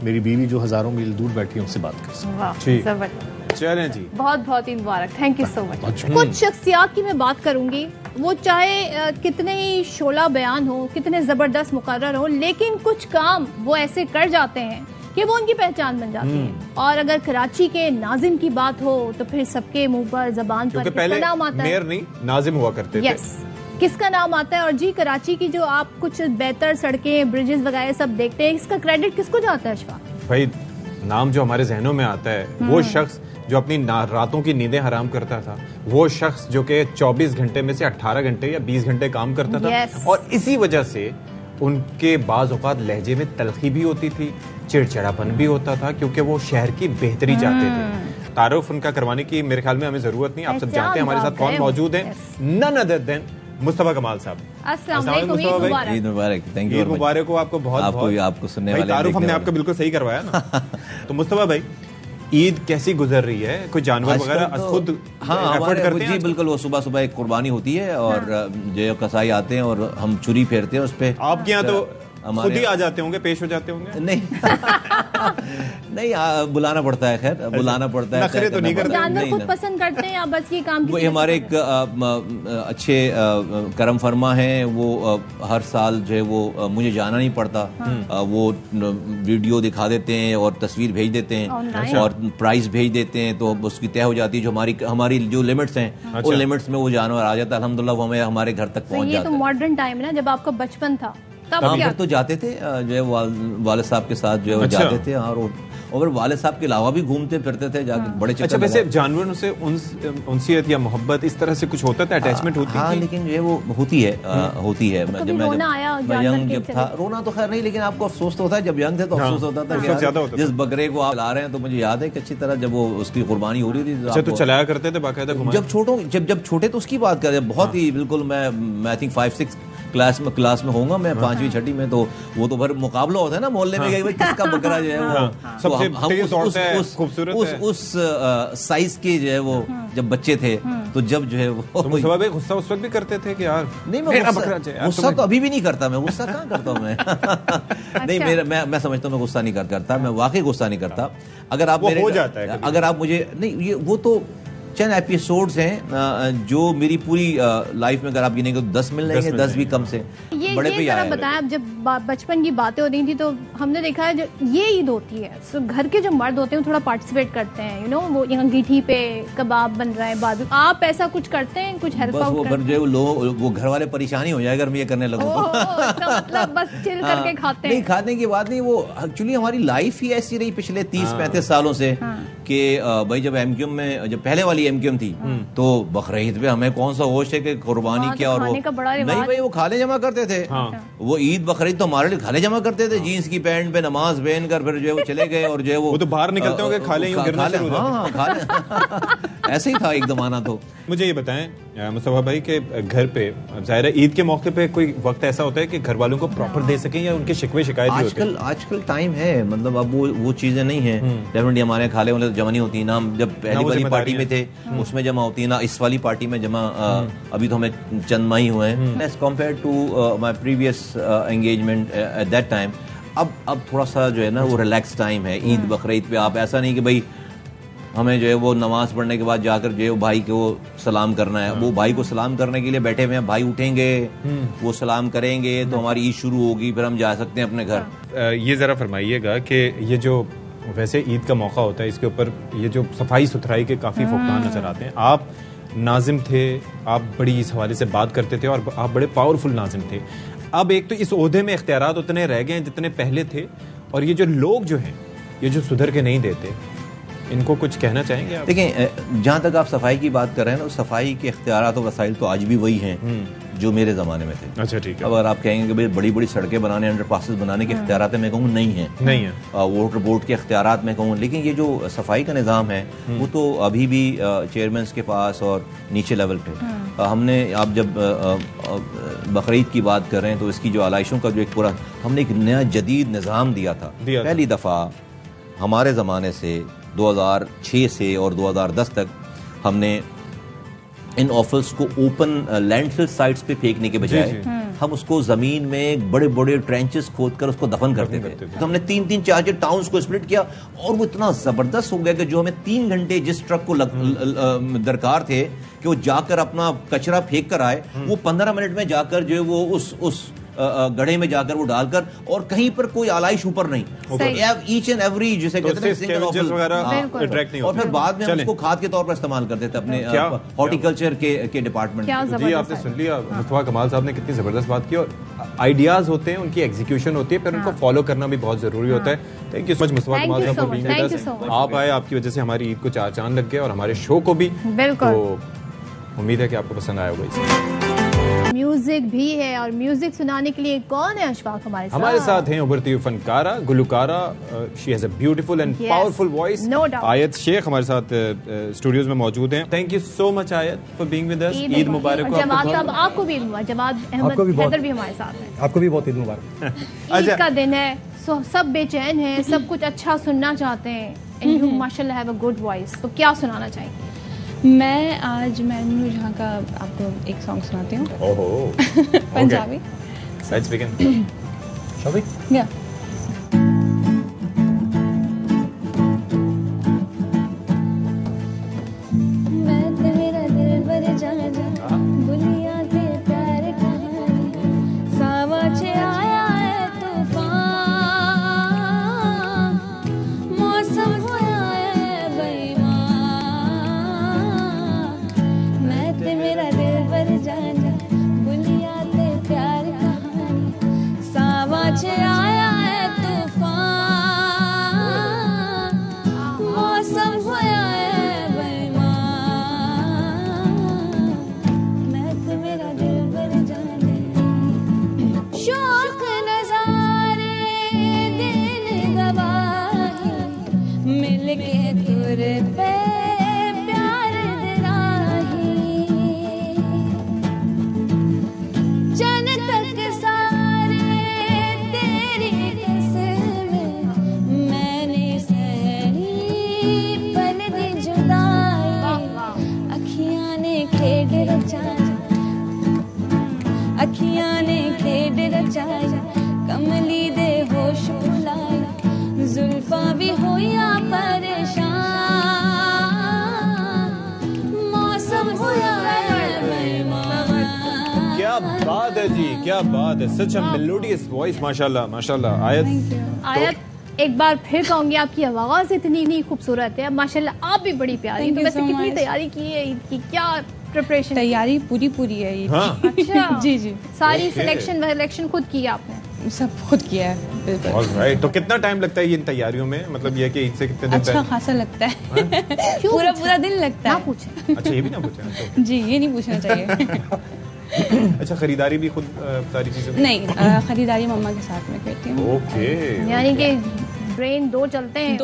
Speaker 8: मेरी बीवी जो हजारों मील दूर बैठी है उनसे बात कर सकूं।
Speaker 2: चलें जी,
Speaker 1: बहुत बहुत ही मुबारक। Thank you so much. कुछ शख्सियात की मैं बात करूंगी, वो चाहे कितने ही शोला बयान हो, कितने जबरदस्त मुकर्रर हो, लेकिन कुछ काम वो ऐसे कर जाते हैं कि वो उनकी पहचान बन जाती है। और अगर कराची के नाजिम की बात हो तो फिर सबके मुंह पर, जबान पर किसका नाम आता है?
Speaker 2: मेयर नहीं, नाजिम हुआ करते थे।
Speaker 1: यस, किसका नाम आता है? और जी, कराची की जो आप कुछ बेहतर सड़कें, ब्रिजेस वगैरह सब देखते हैं, इसका क्रेडिट किसको जाता है अशफाक
Speaker 2: भाई? नाम जो हमारे जहनों में आता है, वो शख्स जो अपनी रातों की नींदें हराम करता था, वो शख्स जो कि 24 घंटे में से 18 घंटे या 20 घंटे काम करता था। और इसी वजह से उनके बाज़ औक़ात लहजे में तलखी भी होती थी, चिड़चिड़ापन भी होता था, क्योंकि वो शहर की बेहतरी चाहते थे। तारुफ उनका करवाने की मेरे ख्याल में हमें जरूरत नहीं, आप सब जानते हैं हमारे साथ कौन मौजूद हैं। नन अदर देन मुस्तफा कमाल साहब।
Speaker 1: अस्सलाम वालेकुम, ईद
Speaker 10: मुबारक। Thank you.
Speaker 2: ईद मुबारक हो आपको बहुत बहुत।
Speaker 10: आपको सुनने वाले
Speaker 2: तारुफ हमने आपका बिल्कुल सही करवाया ना। तो मुस्तफा भाई, ईद कैसी गुजर रही है? कोई जानवर वगैरह खुद
Speaker 10: एफर्ट करते हैं? जी बिल्कुल, वो सुबह सुबह एक कुर्बानी होती है और जो कसाई आते हैं और हम छुरी फेरते हैं उस पे।
Speaker 2: आपके यहाँ तो खुद ही आ जाते होंगे, पेश हो जाते होंगे?
Speaker 10: नहीं नहीं, बुलाना पड़ता है। खैर बुलाना पड़ता है।
Speaker 2: नखरे तो नहीं करते?
Speaker 1: जानवर खुद पसंद करते हैं या बस ये काम?
Speaker 10: वो हमारे एक अच्छे करम फरमा हैं, वो हर साल जो है वो मुझे जाना नहीं पड़ता, वो वीडियो दिखा देते हैं और तस्वीर भेज देते हैं और प्राइस भेज देते हैं, तो उसकी तय हो जाती है। जो हमारी जो लिमिट्स हैं, उन लिमिट्स में वो जानवर आ जाता है। अल्हम्दुलिल्लाह वो हमें हमारे घर तक पहुंच जाता है।
Speaker 1: ये तो मॉडर्न टाइम है ना, जब आपका बचपन था तब
Speaker 10: हम तो जाते थे जो है वालिद साहब के साथ जो है जाते थे और वालिद साहब के अलावा भी घूमते फिरते थे जाके बड़े चक्कर।
Speaker 2: अच्छा, वैसे जानवरों से उनसियत या मोहब्बत इस तरह से कुछ होता था, अटैचमेंट होती
Speaker 10: थी? लेकिन जो है वो होती है। जब मैं यंग जब था, रोना तो खैर नहीं, लेकिन आपको अफसोस तो होता है। जब यंग थे तो अफसोस होता था, जिस बकरे को आप ला रहे हैं। तो मुझे याद है कि अच्छी तरह जब वो उसकी कुर्बानी हो रही थी,
Speaker 2: तो चलाया करते थे बाकायदा?
Speaker 10: जब छोटे तो उसकी बात करें, बहुत ही बिल्कुल मैं आई थिंक 5-6 क्लास में होऊंगा मैं, 5वीं 6वीं में। तो वो तो फिर मुकाबला होता है ना मोहल्ले में, भाई किसका बकरा जो है वो
Speaker 2: सबसे
Speaker 10: उस साइज के जो है वो जब बच्चे थे, तो जब जो है वो
Speaker 2: गुस्सा उस वक्त भी करते थे कि यार
Speaker 10: नहीं, मैं गुस्सा तो अभी भी नहीं करता। मैं गुस्सा कहाँ करता हूँ मैं? नहीं, मैं समझता हूँ मैं गुस्सा नहीं करता, मैं वाकई गुस्सा नहीं करता। अगर आप
Speaker 2: हो जाता है,
Speaker 10: अगर आप मुझे नहीं, ये वो तो चंद एपिसोड्स हैं जो मेरी पूरी लाइफ में अगर आप गिनेंगे तो 10 मिल जाएंगे, 10 भी कम से बड़े पे
Speaker 1: आया। बताया, अब जब बचपन की बातें हो रही थी तो हमने देखा है जो ये ईद होती है, सो घर के जो मर्द होते हैं थोड़ा पार्टिसिपेट करते हैं, यू नो, वो यहाँ अंगीठी पे कबाब बन रहा है, बाबू आप ऐसा कुछ करते हैं? कुछ हेल्प आउट करते हैं?
Speaker 10: वो घर वाले परेशानी हो जाए अगर मैं ये करने लगूं।
Speaker 1: मतलब बस चिल करके खाते हैं?
Speaker 10: नहीं, खाने की बात नहीं, वो एक्चुअली हमारी लाइफ ही ऐसी रही पिछले 30-35 सालों से कि भाई जब एमक्यूएम में, जब पहले वाली पार्टी MQM थी, तो बकरीद पे हमें कौन सा होश है कि कुर्बानी क्या और वो नहीं भाई, वो खाले जमा करते थे। वो ईद बकरीद तो हमारे लिए खाले जमा करते थे, जीन्स की पैंट पे नमाज पहन कर फिर जो है वो चले गए, और जो है वो
Speaker 2: तो बाहर निकलते होंगे खाले यूं गिरना शुरू हो
Speaker 10: जाते। ऐसे ही था एक जमाना। तो
Speaker 2: मुझे ये बताएं मुस्तफा भाई के घर पे ज़ाहिर है ईद के मौके पे कोई वक्त ऐसा होता है कि घर वालों को प्रॉपर दे सकें या उनके शिकवे शिकायत भी होते हैं?
Speaker 10: आजकल टाइम है, मतलब अब वो चीजें नहीं है। डेफिनेटली हमारे खाले वाले तो जमा नहीं होती ना, हम जब पहली वाली पार्टी में थे उसमें जमा होती है ना, इस वाली पार्टी में जमा अभी तो हमें चंद माह ही हुए हैं as compared to my previous engagement at that time. अब थोड़ा सा जो है ना वो रिलैक्स टाइम है। ईद बकरीद पे आप ऐसा नहीं कि भाई हमें जो है वो नमाज पढ़ने के बाद जाकर जो है वो भाई को सलाम करना है, वो भाई को सलाम करने के लिए बैठे हुए हैं, भाई उठेंगे वो सलाम करेंगे तो हमारी ईद शुरू होगी, फिर हम जा सकते हैं अपने घर।
Speaker 2: ये ज़रा फरमाइएगा कि ये जो वैसे ईद का मौका होता है इसके ऊपर ये जो सफाई सुथराई के काफ़ी फुकदान नज़र आते हैं। आप नाजिम थे, आप बड़ी इस हवाले से बात करते थे और आप बड़े पावरफुल नाजिम थे। अब एक तो इस ओहदे में इख्तियारात उतने रह गए हैं जितने पहले थे, और ये जो लोग जो हैं ये जो सुधर के नहीं देते, इनको कुछ कहना चाहेंगे आप?
Speaker 10: देखें, जहाँ तक आप सफाई की बात कर रहे हैं ना, सफाई के इख्तियारात और वसाइल तो आज भी वही हैं जो मेरे ज़माने में थे।
Speaker 2: अच्छा, ठीक है।
Speaker 10: अब अगर आप कहेंगे कि भाई बड़ी बड़ी सड़कें बनाने, अंडरपासेस बनाने के इख्तियारात मैं कहूँ नहीं है। वाटर बोर्ड के इख्तियारात मैं कहूँ, लेकिन ये जो सफाई का निज़ाम है वो तो अभी भी चेयरमैन के पास और नीचे लेवल पे। हमने आप जब बकरीद की बात कर रहे हैं तो इसकी जो आलाइशों का जो एक पूरा हमने एक नया जदीद निज़ाम दिया था। पहली दफ़ा हमारे ज़माने से 2006 से और 2010 तक हमने इन ऑफिस को ओपन लैंडफिल साइट्स पे फेंकने के बजाय हम उसको जमीन में बड़े बड़े ट्रेंचेस खोदकर उसको दफन करते थे। तो हमने 3-3 4 टाउन्स को स्प्लिट किया और वो इतना जबरदस्त हो गया कि जो हमें 3 घंटे जिस ट्रक को दरकार थे कि वो जाकर अपना कचरा फेंक कर आए, वो 15 मिनट में जाकर जो है वो उस गड्ढे में जाकर वो डालकर, और कहीं पर कोई आलाइश ऊपर नहीं। ईच एंड एवरी जिसे कहते हैं सिंगल ऑफिस, और फिर बाद में हम उसको खाद के तौर पर इस्तेमाल करते थे अपने हॉर्टिकल्चर के डिपार्टमेंट में।
Speaker 2: जी, आपने सुन लिया मुस्तफा कमाल साहब ने कितनी जबरदस्त बात की। और आइडियाज होते हैं, उनकी एग्जीक्यूशन होती है, फिर उनको फॉलो करना भी बहुत जरूरी होता है। Thank you so much Mustafa कमाल साहब फॉर बीइंग विद अस। आप आए, आपकी वजह से हमारी ईद को 4 चांद लग गए और हमारे शो को भी। तो उम्मीद है कि आपको पसंद आया होगा।
Speaker 1: म्यूजिक भी है, और म्यूजिक सुनाने के लिए कौन है अशफाक हमारे साथ
Speaker 2: हैं उभरती हुई फनकारा, गुलकारा, she has a beautiful and powerful voice. Ayat Shaikh हमारे साथ स्टूडियोज में मौजूद हैं। Thank you so much Ayat for being with us. Eid मुबारक हो
Speaker 1: आपको भी। जमात अहमद हैदर भी हमारे साथ हैं,
Speaker 11: आपको भी बहुत ईद मुबारक।
Speaker 1: ईद का दिन है, सब बेचैन हैं, सब कुछ अच्छा सुनना चाहते हैं, एंड यू माशाल्लाह हैव अ गुड वॉइस, तो क्या सुनाना चाहेंगे?
Speaker 12: मैं आज मैनू जहाँ का आपको एक सॉन्ग सुनाती हूँ। Punjabi.
Speaker 2: Let's begin.
Speaker 11: Shall we?
Speaker 12: Yeah.
Speaker 13: अखियां ने खेड रचाया, कमली दे होश भुलाया, जुल्फा भी होया परेशान, मौसम होया बेईमान।
Speaker 2: क्या बात है जी, क्या बात है, सच अ मेलोडियस वॉइस, माशाल्लाह माशाल्लाह।
Speaker 1: आयत एक बार फिर कहूंगी, आपकी आवाज इतनी खूबसूरत है माशाल्लाह, आप भी बड़ी प्यारी। तो वैसे कितनी तैयारी की है ईद की, क्या प्रिपरेशन?
Speaker 12: तैयारी पूरी है ईद।
Speaker 1: अच्छा।
Speaker 12: जी जी,
Speaker 1: सारी सिलेक्शन खुद की आपने?
Speaker 12: सब खुद किया है बिल्कुल।
Speaker 2: ऑलराइट, तो कितना टाइम लगता है ये इन तैयारियों में? मतलब ये कि ईद से कितने दिन
Speaker 12: अच्छा खासा लगता है पूरा दिन लगता है।
Speaker 1: पूछे।
Speaker 2: अच्छा, ये भी ना पूछे
Speaker 12: जी, ये नहीं पूछना चाहिए।
Speaker 2: अच्छा, खरीदारी भी खुद सारी चीजें?
Speaker 12: नहीं, खरीदारी मम्मा के साथ में करती हूँ।
Speaker 2: ओके,
Speaker 1: यानी कि ब्रेन दो चलते हैं।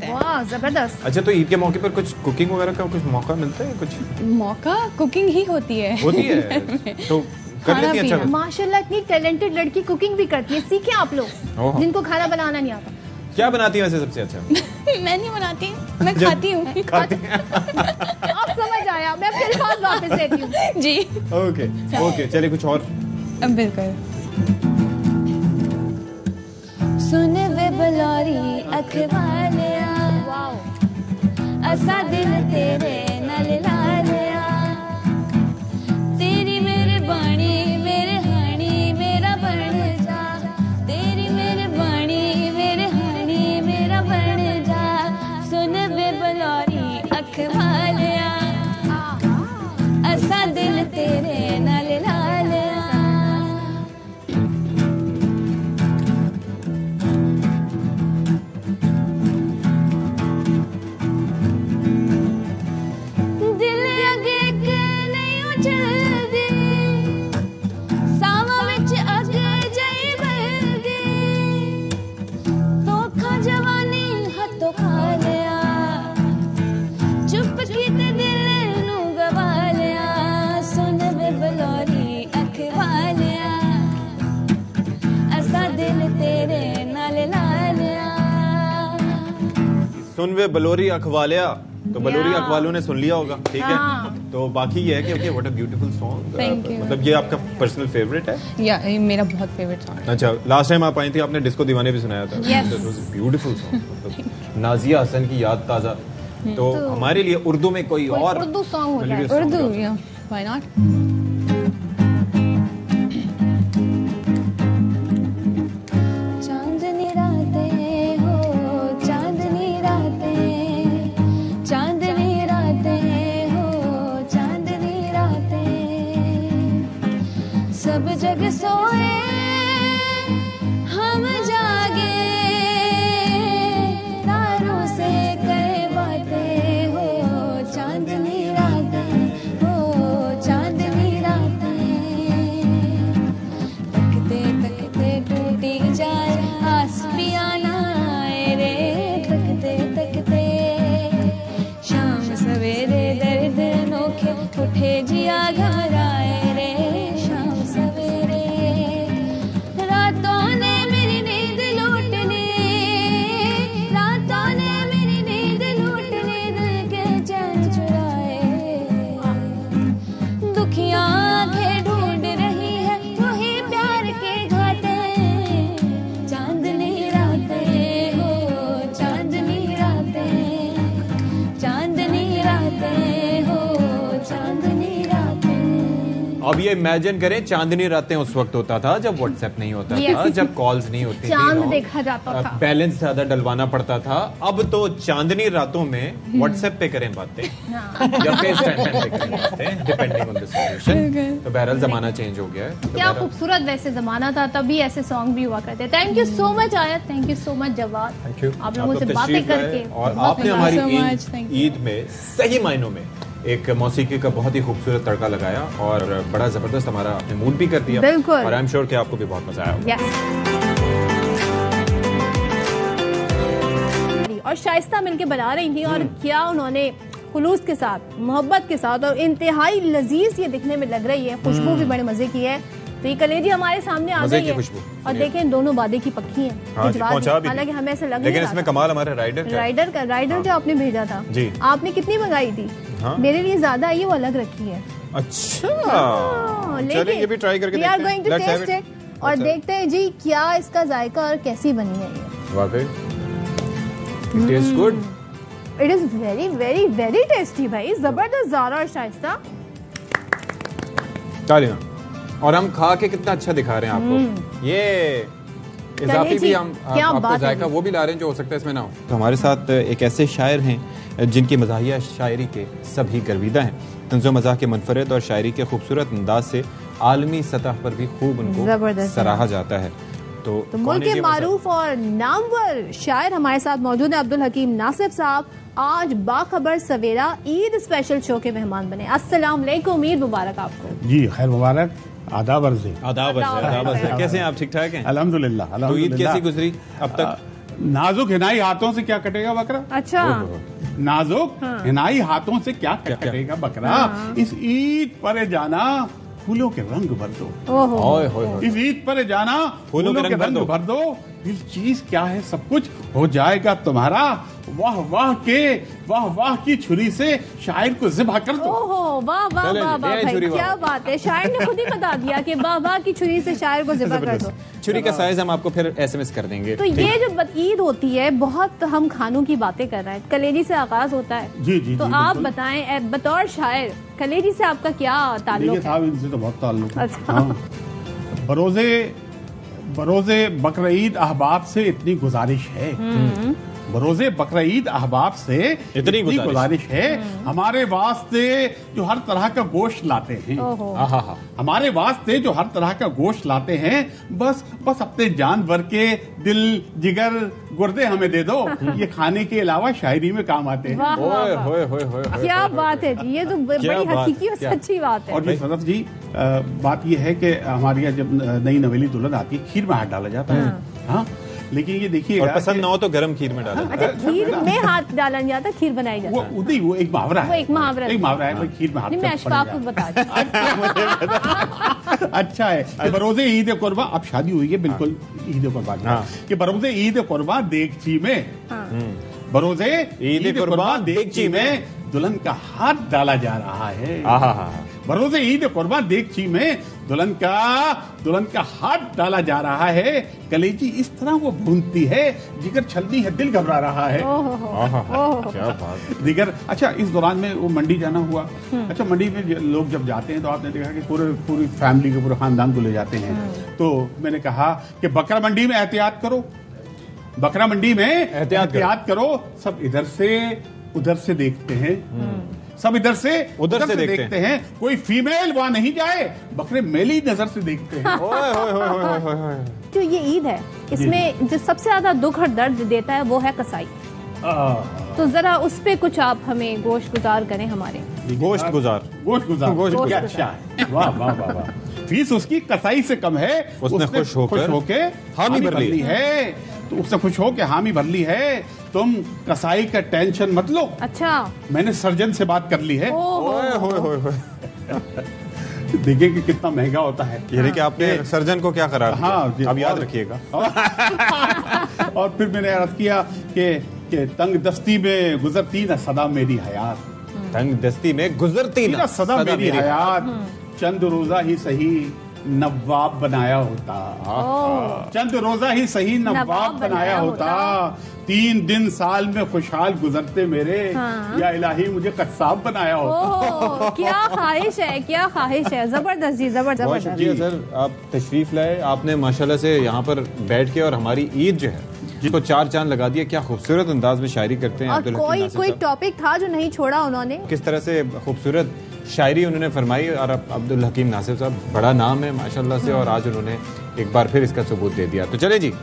Speaker 1: वाह, जबरदस्त।
Speaker 2: अच्छा, तो ईद के मौके पर कुछ कुकिंग वगैरह का कुछ मौका मिलता है? कुछ
Speaker 12: मौका कुकिंग ही होती है
Speaker 2: तो कर लेती है? अच्छा,
Speaker 1: माशाल्लाह इतनी टैलेंटेड लड़की कुकिंग भी करती है। सीखे आप लोग जिनको खाना बनाना नहीं आता।
Speaker 2: क्या बनाती है वैसे सबसे अच्छा?
Speaker 12: मैं नहीं बनाती, मैं खाती हूँ।
Speaker 1: अब समझ आया, मैं फिर वापस लेती हूँ
Speaker 12: जी।
Speaker 2: ओके, चलिए कुछ और।
Speaker 12: बिल्कुल।
Speaker 13: सुन वे बलौरी अखबालिया, असा दिल तेरे नाल ला लिया, तेरी मेरे बाणी मेरे हानी मेरा बन जा, तेरी मेरे बाणी मेरे हानी मेरा बन जा, सुन वे बलौरी अखबालिया, असा दिल तेरे नाल ला लिया।
Speaker 2: सुन वे बलोरी अखवालिया, तो बलोरी अखवालों ने सुन लिया होगा, ठीक है। तो बाकी ये है कि okay, what a beautiful song. मतलब ये आपका पर्सनल फेवरेट है?
Speaker 12: या ये मेरा बहुत फेवरेट सॉन्ग।
Speaker 2: अच्छा, लास्ट टाइम आप आई थी, आपने डिस्को दीवाने भी सुनाया था। ब्यूटीफुल सॉन्ग, नाजिया हसन की याद ताजा। तो हमारे लिए उर्दू में कोई और
Speaker 1: उर्दू सॉन्ग हो जाए।
Speaker 12: Urdu, why not.
Speaker 13: चांदनी रातें हो, चांदनी रातें, चांदनी रातें हो, चांदनी रातें, सब जग सोए हम जागे, तारों से करे बातें हो, चांदनी रातें हो, चांदनी रातें, तकते तकते टूटी जाए आस पियाना रे, तकते तकते शाम सवेरे दर्द नोखे उठे जिया घबराए रे, शाम सवेरे रातों ने मेरी नींद लूट ली, रातों ने मेरी नींद लूट ली, दिल के चैन चुराए, दुखियां आंखें ढूंढ रही है वही प्यार के घाटे, चांदनी रातें हो, चांदनी रातें, चांदनी रातें हो, चांदनी रातें।
Speaker 2: अब ये इमेजिन करें, चांदनी रातें उस वक्त होता था जब व्हाट्सएप नहीं होता था, जब कॉल्स नहीं होती
Speaker 1: चांद
Speaker 2: थी,
Speaker 1: देखा जाता था,
Speaker 2: बैलेंस ज्यादा डलवाना पड़ता था। अब तो चांदनी रातों में व्हाट्सएप पे करें बातें या फेसटाइम पे करें बातें, डिपेंडिंग ऑन द सिचुएशन। तो बहरहाल जमाना चेंज हो गया है।
Speaker 1: क्या खूबसूरत वैसे जमाना था, तभी ऐसे सॉन्ग भी हुआ करते। Thank you so much Aayat, thank you so much Jawad, आप लोगों से बातें करके।
Speaker 2: और आपने हमारी ईद में सही मायनों में एक मौसीकी का बहुत ही खूबसूरत तड़का लगाया और बड़ा जबरदस्त हमारा आपने मूड भी कर दिया।
Speaker 1: बिल्कुल।
Speaker 2: और आई एम श्योर कि आपको भी बहुत मजा आया होगा।
Speaker 1: और शाइस्ता मिलके बना रही थी, और क्या उन्होंने खुलूस के साथ, मोहब्बत के साथ, और इंतहाई लजीज ये दिखने में लग रही है। खुशबू भी बड़े मजे की है। तो ये कलेजी हमारे सामने आ गई है और देखें दोनों वादे की पक्की है। हालांकि हमें ऐसा लग
Speaker 2: लेकिन इसमें कमाल हमारे राइडर
Speaker 1: जो आपने भेजा था जी, आपने कितनी मंगाई थी? मेरे लिए ज्यादा आई है, वो अलग रखी है।
Speaker 2: अच्छा, लेकिन ये भी ट्राई करके
Speaker 1: we are going to test it और देखते हैं जी क्या इसका जायका और कैसी बनी है ये।
Speaker 2: वाकई it taste good,
Speaker 1: it is very very very tasty भाई, जबरदस्त। ज़ारा और शाइस्ता,
Speaker 2: तालियां। और हम खा के कितना अच्छा दिखा रहे हैं आपको। ये इजाफी भी हम आपको जायका वो भी ला रहे हैं जो हो सकता है इसमें ना हो। तो हमारे साथ एक ऐसे शायर हैं जिनकी मज़ाहिया शायरी के सभी गर्विदा हैं। तंज़ो मज़ाह के मुनफरद और शायरी के खूबसूरत अंदाज से आलमी सतह पर भी खूब उनको सराहा जाता है।
Speaker 1: तो मुल्क के मारूफ और नामवर शायर हमारे साथ मौजूद है अब्दुल हकीम नासिफ साहब। आज बाखबर सवेरा ईद स्पेशल शो के मेहमान बने। अस्सलाम वालेकुम, ईद मुबारक आपको।
Speaker 14: जी खैर मुबारक, आदाब अर्ज़।
Speaker 2: आदाब अर्ज़। कैसे हैं आप? ठीक ठाक हैं?
Speaker 14: अल्हम्दुलिल्लाह।
Speaker 2: तो ईद कैसी गुजरी अब तक?
Speaker 14: नाजुक हिनाई हाथों से क्या कटेगा बकरा।
Speaker 1: अच्छा,
Speaker 14: नाजुक हिनाई हाथों से क्या कटेगा बकरा। इस ईद पर जाना फूलों के रंग भर दो। इस ईद पर जाना फूलों के रंग भर दो। दिल चीज क्या है, सब कुछ हो जाएगा तुम्हारा। वाह वाह की छुरी से शायर को ज़िबा कर दो।
Speaker 1: ओहो, वाह वाह वाह भाई, क्या बात है। शायर ने खुद ही बता दिया कि वाह की छुरी से शायर को ज़िबा कर दो।
Speaker 2: छुरी का साइज हम आपको फिर SMS कर देंगे।
Speaker 1: तो ये जो ईद होती है, बहुत हम खानों की बातें कर रहे हैं, कलेजी से आगाज होता है।
Speaker 14: जी
Speaker 1: तो आप बताएं बतौर शायर, कलेजी से आपका क्या ताल्लुक है?
Speaker 14: साहब इनसे तो बहुत ताल्लुक है। बरोज़े बकरीद अहबाब से इतनी गुजारिश है, बरोज़े बकरीद अहबाब से इतनी गुजारिश है, हमारे वास्ते जो हर तरह का गोश्त लाते हैं, हमारे वास्ते जो हर तरह का गोश्त लाते हैं, बस अपने जानवर के दिल जिगर गुर्दे हमें दे दो। ये खाने के अलावा शायरी में काम आते हैं।
Speaker 1: क्या बात है जी, ये तो बड़ी हकीकी और सच्ची बात है।
Speaker 14: और जी सदफ जी, बात ये है कि हमारे यहाँ जब नई नवेली दुल्हन आती है, खीर में हाथ डाला जाता है। हाँ, लेकिन ये देखिए,
Speaker 2: और पसंद ना हो तो गरम खीर में डाला।
Speaker 1: अच्छा, खीर में हाथ डाला नहीं जाता, खीर बनाई जाती है।
Speaker 14: वो एक मुहावरा है।
Speaker 1: एक मुहावरा
Speaker 14: है, खीर में हाथ।
Speaker 1: मैं अशफाक को बता
Speaker 14: अच्छा है कि बरोज़े ईद कुर्बा, अब शादी हुई है, बिल्कुल ईद कुर्बा कि बरोज़े ईद कुर्बा देगची में, बरोज़े ईद कुर्बा देगची में दुल्हन का हाथ डाला जा रहा है। बरोज़े ईद कुर्बा देगची में दुल्हन का हाथ डाला जा रहा है। कलेजी इस तरह वो भूनती है, जिगर छलनी है, दिल घबरा रहा है।
Speaker 2: क्या बात।
Speaker 14: जिगर। अच्छा, इस दौरान में वो मंडी जाना हुआ। अच्छा, मंडी में लोग जब जाते हैं तो आपने देखा कि पूरी फैमिली को, पूरे खानदान को ले जाते हैं। तो मैंने कहा कि बकरा मंडी में एहतियात करो, बकरा मंडी में एहतियात करो। सब इधर से उधर से देखते हैं, सब इधर से उधर से देखते हैं। कोई फीमेल वहां नहीं जाए, बकरे मेली नजर से देखते हैं।
Speaker 1: जो ये ईद है, इसमें जो सबसे ज्यादा दुख और दर्द देता है वो है कसाई। तो जरा उस पे कुछ आप हमें गोश्त गुजार करें। हमारे
Speaker 2: गोश्त गुजार।
Speaker 14: अच्छा, वाह वाह वाह वाह। फीस उसकी कसाई से कम है,
Speaker 2: उसने खुश होके हामी भर ली है।
Speaker 14: तो उससे खुश हो के हामी भर ली है। तुम कसाई का टेंशन मत लो।
Speaker 1: अच्छा,
Speaker 14: मैंने सर्जन से बात कर ली है। देखिए कि कितना महंगा होता है।
Speaker 2: ये देखिए, आपने सर्जन को क्या करार दिया? हाँ, अब याद रखिएगा।
Speaker 14: और फिर मैंने अर्ज किया कि तंग दस्ती में गुजरती न सदा मेरी हयात,
Speaker 2: तंग दस्ती में गुजरती न सदा मेरी हयात,
Speaker 14: चंद रोजा ही सही नवाब बनाया होता, चंद रोजा ही सही नवाब बनाया होता। 3 दिन साल में खुशहाल गुजरते मेरे, या इलाही मुझे कस्साब बनाया होता।
Speaker 1: क्या ख्वाहिश है, क्या ख्वाहिश है। जबरदस्त जी, जबरदस्त
Speaker 2: जी। सर, आप तशरीफ लाए, आपने माशाल्लाह से यहाँ पर बैठ के और हमारी ईद जो है जिसको 4 चांद लगा दिया। क्या खूबसूरत अंदाज में शायरी करते हैं।
Speaker 1: और कोई टॉपिक था जो नहीं छोड़ा उन्होंने।
Speaker 2: किस तरह से खूबसूरत शायरी उन्होंने फरमाई। और अब्दुल हकीम नासिफ साहब, बड़ा नाम है माशाल्लाह से, और आज उन्होंने एक बार फिर इसका सबूत दे दिया। तो चले जी,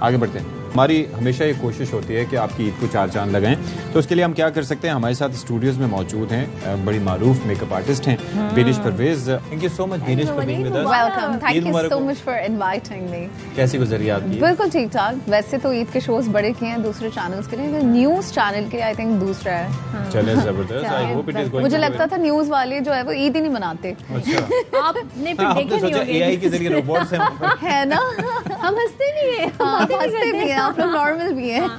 Speaker 2: आगे बढ़ते हैं। हमारी हमेशा ये कोशिश होती है कि आपकी ईद को 4 चांद लगाएं। तो उसके लिए हम क्या कर सकते हैं, हमारे साथ स्टूडियोज में मौजूद हैं बड़ी मारूफ मेकअप आर्टिस्ट हैं Benish Parvez. Thank you so much Benish for being with us.
Speaker 5: Welcome, thank you so much for inviting me.
Speaker 2: कैसी गुजरी आपकी?
Speaker 5: बिल्कुल ठीक ठाक। वैसे तो ईद के शोज बड़े किए हैं दूसरे चैनल्स के लिए, न्यूज चैनल के लिए आई थिंक दूसरा है।
Speaker 2: चले, जबरदस्त। I hope it is going.
Speaker 5: मुझे लगता था न्यूज वाले जो है वो ईद ही नहीं मनाते।
Speaker 2: अच्छा,
Speaker 1: आपने फिर देखे नहीं होंगे।
Speaker 2: एआई के जरिए रोबोट्स
Speaker 5: है ना।
Speaker 1: हम हंसते भी हैं,
Speaker 5: हंसते भी हैं, आप लोग नॉर्मल भी हैं।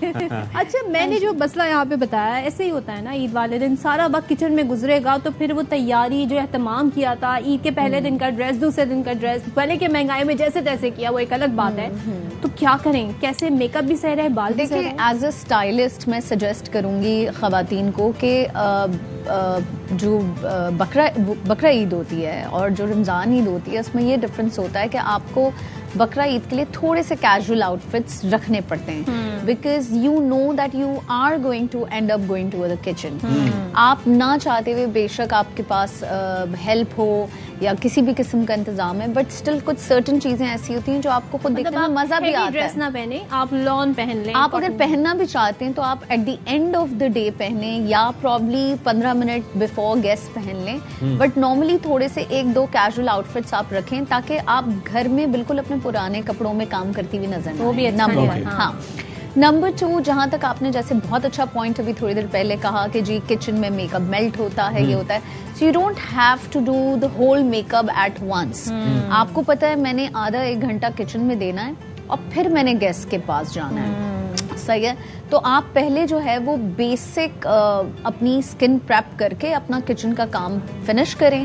Speaker 1: अच्छा, मैंने जो मसला यहाँ पे बताया, ऐसे ही होता है ना, ईद वाले दिन सारा वक्त किचन में गुजरेगा, तो फिर वो तैयारी जो एहतमाम किया था, ईद के पहले दिन का ड्रेस, दूसरे दिन का ड्रेस, पहले के महंगाई में जैसे तैसे किया, वो एक अलग बात है। तो क्या करें, कैसे मेकअप भी सही रहे, बाल भी सही रहे?
Speaker 5: देखिए, एज अ स्टाइलिस्ट मैं सजेस्ट करूंगी खवातीन को कि जो बकरा ईद होती है और जो रमज़ान ईद होती है, उसमें ये डिफरेंस होता है कि आपको बकरा ईद के लिए थोड़े से कैजुअल आउटफिट्स रखने पड़ते हैं, because you know that you are going to end up going to the kitchen. आप ना चाहते हुए बेशक आपके पास हेल्प हो या किसी भी किस्म का इंतजाम है, बट स्टिल कुछ सर्टेन चीजें ऐसी होती हैं जो आपको खुद देखने में मजा भी आता है।
Speaker 1: ड्रेस ना पहने, आप लॉन पहन लें।
Speaker 5: आप अगर पहनना भी चाहते हैं तो आप at the end off the day पहने या प्रॉब्ली 15 मिनट बिफोर गेस्ट पहन लें, बट नॉर्मली थोड़े से 1-2 कैजुअल आउटफिट्स आप रखें ताकि आप घर में बिल्कुल अपने पुराने कपड़ों में काम करती हुई नजर
Speaker 1: वो भी अच्छा
Speaker 5: नंबर 1। हाँ, नंबर 2, जहां तक आपने जैसे बहुत अच्छा पॉइंट अभी थोड़ी देर पहले कहा कि जी किचन में मेकअप मेल्ट होता है, ये होता है, so you don't have to do the whole makeup at once. आपको पता है मैंने आधा 1 घंटा किचन में देना है और फिर मैंने गेस्ट के पास जाना है, सही है। तो आप पहले जो है वो बेसिक अपनी स्किन प्रेप करके अपना किचन का काम फिनिश करें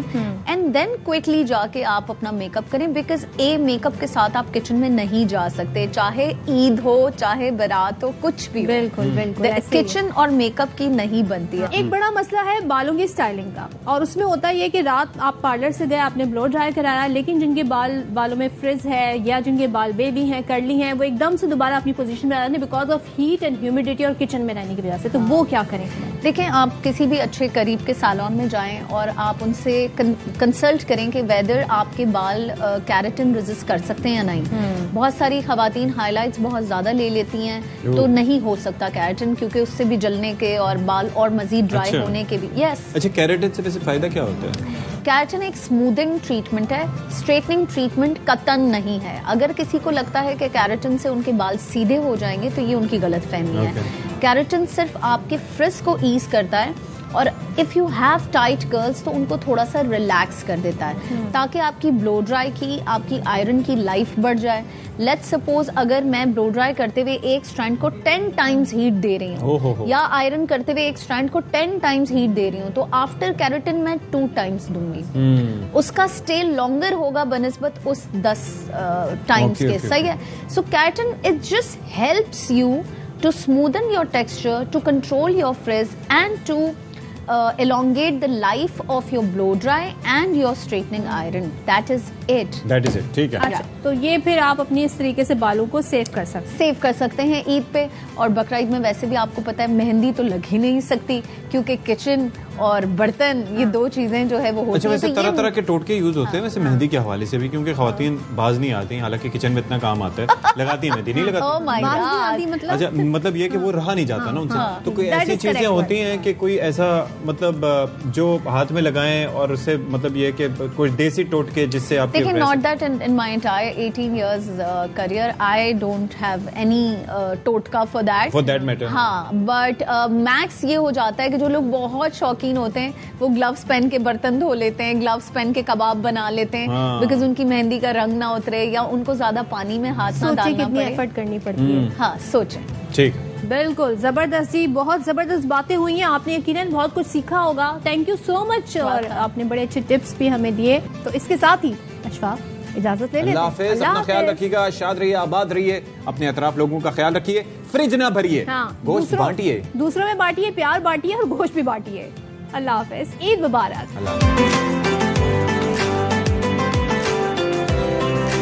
Speaker 5: एंड देन क्विकली जाके आप अपना मेकअप करें, बिकॉज मेकअप के साथ आप किचन में नहीं जा सकते, चाहे ईद हो चाहे बारात हो, कुछ भी हो।
Speaker 1: बिल्कुल बिल्कुल
Speaker 5: किचन और मेकअप की नहीं बनती है।
Speaker 1: एक बड़ा मसला है बालों की स्टाइलिंग का, और उसमें होता है कि रात आप पार्लर से गए, आपने ब्लो ड्राई कराया, लेकिन जिनके बालों में फ्रिज है या जिनके बाल बेबी हैं, कर्ली हैं, वो एकदम से दोबारा अपनी पोजीशन में आ जाते हैं because of heat and humidity और किचन में रहने की वजह से। तो वो क्या करें?
Speaker 5: देखें, आप किसी भी अच्छे करीब के सैलून में जाएं और आप उनसे कंसल्ट करें कि वेदर आपके बाल कैरेटिन रेजिस्ट कर सकते हैं या नहीं। बहुत सारी खवातीन हाइलाइट्स बहुत ज्यादा ले लेती हैं, तो नहीं हो सकता कैरेटिन, क्योंकि उससे भी जलने के और बाल और मजीद ड्राई होने के भी। यस।
Speaker 2: अच्छा, कैरेटिन से वैसे फायदा क्या होता है?
Speaker 5: कैरेटिन एक स्मूथिंग ट्रीटमेंट है, स्ट्रेटनिंग ट्रीटमेंट कतन नहीं है। अगर किसी को लगता है कि कैरेटिन से उनके बाल सीधे हो जाएंगे तो ये उनकी गलतफहमी है। कैरेटिन सिर्फ आपके फ्रिज को ईज करता है, और if you have tight curls तो उनको थोड़ा सा रिलैक्स कर देता है ताकि आपकी ब्लो ड्राई की, आपकी आयरन की लाइफ बढ़ जाए। लेट्स सपोज अगर मैं ब्लो ड्राई करते हुए एक स्ट्रैंड को 10 टाइम्स हीट दे रही हूँ या आयरन करते हुए एक स्ट्रैंड को 10 टाइम्स हीट दे रही हूँ, तो आफ्टर कैरेटिन मैं 2 टाइम्स दूंगी। उसका स्टे लॉन्गर होगा बनिस्बत उस 10 टाइम्स के, सही है। So keratin it just helps you to smoothen your texture, to control your frizz, and to elongate the life of your blow dry and your straightening iron. That is it.
Speaker 2: ठीक है।
Speaker 1: अच्छा, तो ये फिर आप अपनी इस तरीके से बालों को सेव कर सकते हैं ईद पे। और बकरा ईद में वैसे भी आपको पता है मेहंदी तो लग ही नहीं सकती, क्योंकि किचन और बर्तन ये 2 चीजें जो है वो होती
Speaker 2: अच्छा,
Speaker 1: हैं।
Speaker 2: वैसे तरह तरह के टोटके यूज होते हैं वैसे मेहंदी के हवाले से भी, क्योंकि खवातीन बाज नहीं आती, हालांकि किचन में इतना काम आता है, लगाती है मेहंदी, नहीं लगाती?
Speaker 5: Oh my God.
Speaker 2: अच्छा, मतलब ये कि वो रहा नहीं जाता ना उनसे, तो कोई ऐसी चीजें होती हैं कि कोई ऐसा मतलब जो हाथ में लगाएं और उससे मतलब ये कि कुछ देसी टोटके जिससे आप
Speaker 5: देखिए, not that in my entire 18 years career I don't have any टोटका फॉर दैट मैटर। हाँ, बट मैक्स ये हो जाता है कि जो लोग बहुत शौकीन होते हैं वो ग्लव्स पहन के बर्तन धो लेते हैं, ग्लव्स पहन के कबाब बना लेते हैं, बिकॉज उनकी मेहंदी का रंग ना उतरे या उनको ज्यादा पानी में हाथ ना डालना पड़े।
Speaker 1: एफर्ट करनी पड़ती है।
Speaker 5: हाँ, सोचें।
Speaker 2: ठीक,
Speaker 1: बिल्कुल जबरदस्त जी, बहुत जबरदस्त बातें हुई हैं, आपने यकीनन बहुत कुछ सीखा होगा। थैंक यू सो मच, और आपने बड़े अच्छे टिप्स भी हमें दिए। तो इसके साथ ही अशफाक इजाजत ले लेते हैं।
Speaker 4: अल्लाह हाफिज, अपना ख्याल रखिएगा, शाद रहिए, आबाद रहिए, अपने अतराफ लोगों का ख्याल रखिए, फ्रिज ना भरिए, गोश्त बांटिए,
Speaker 1: दूसरों में बांटिए, प्यार बांटिए और गोश्त भी बांटिए। अल्लाह हाफिज, ईद मुबारक।
Speaker 4: अल्लाह।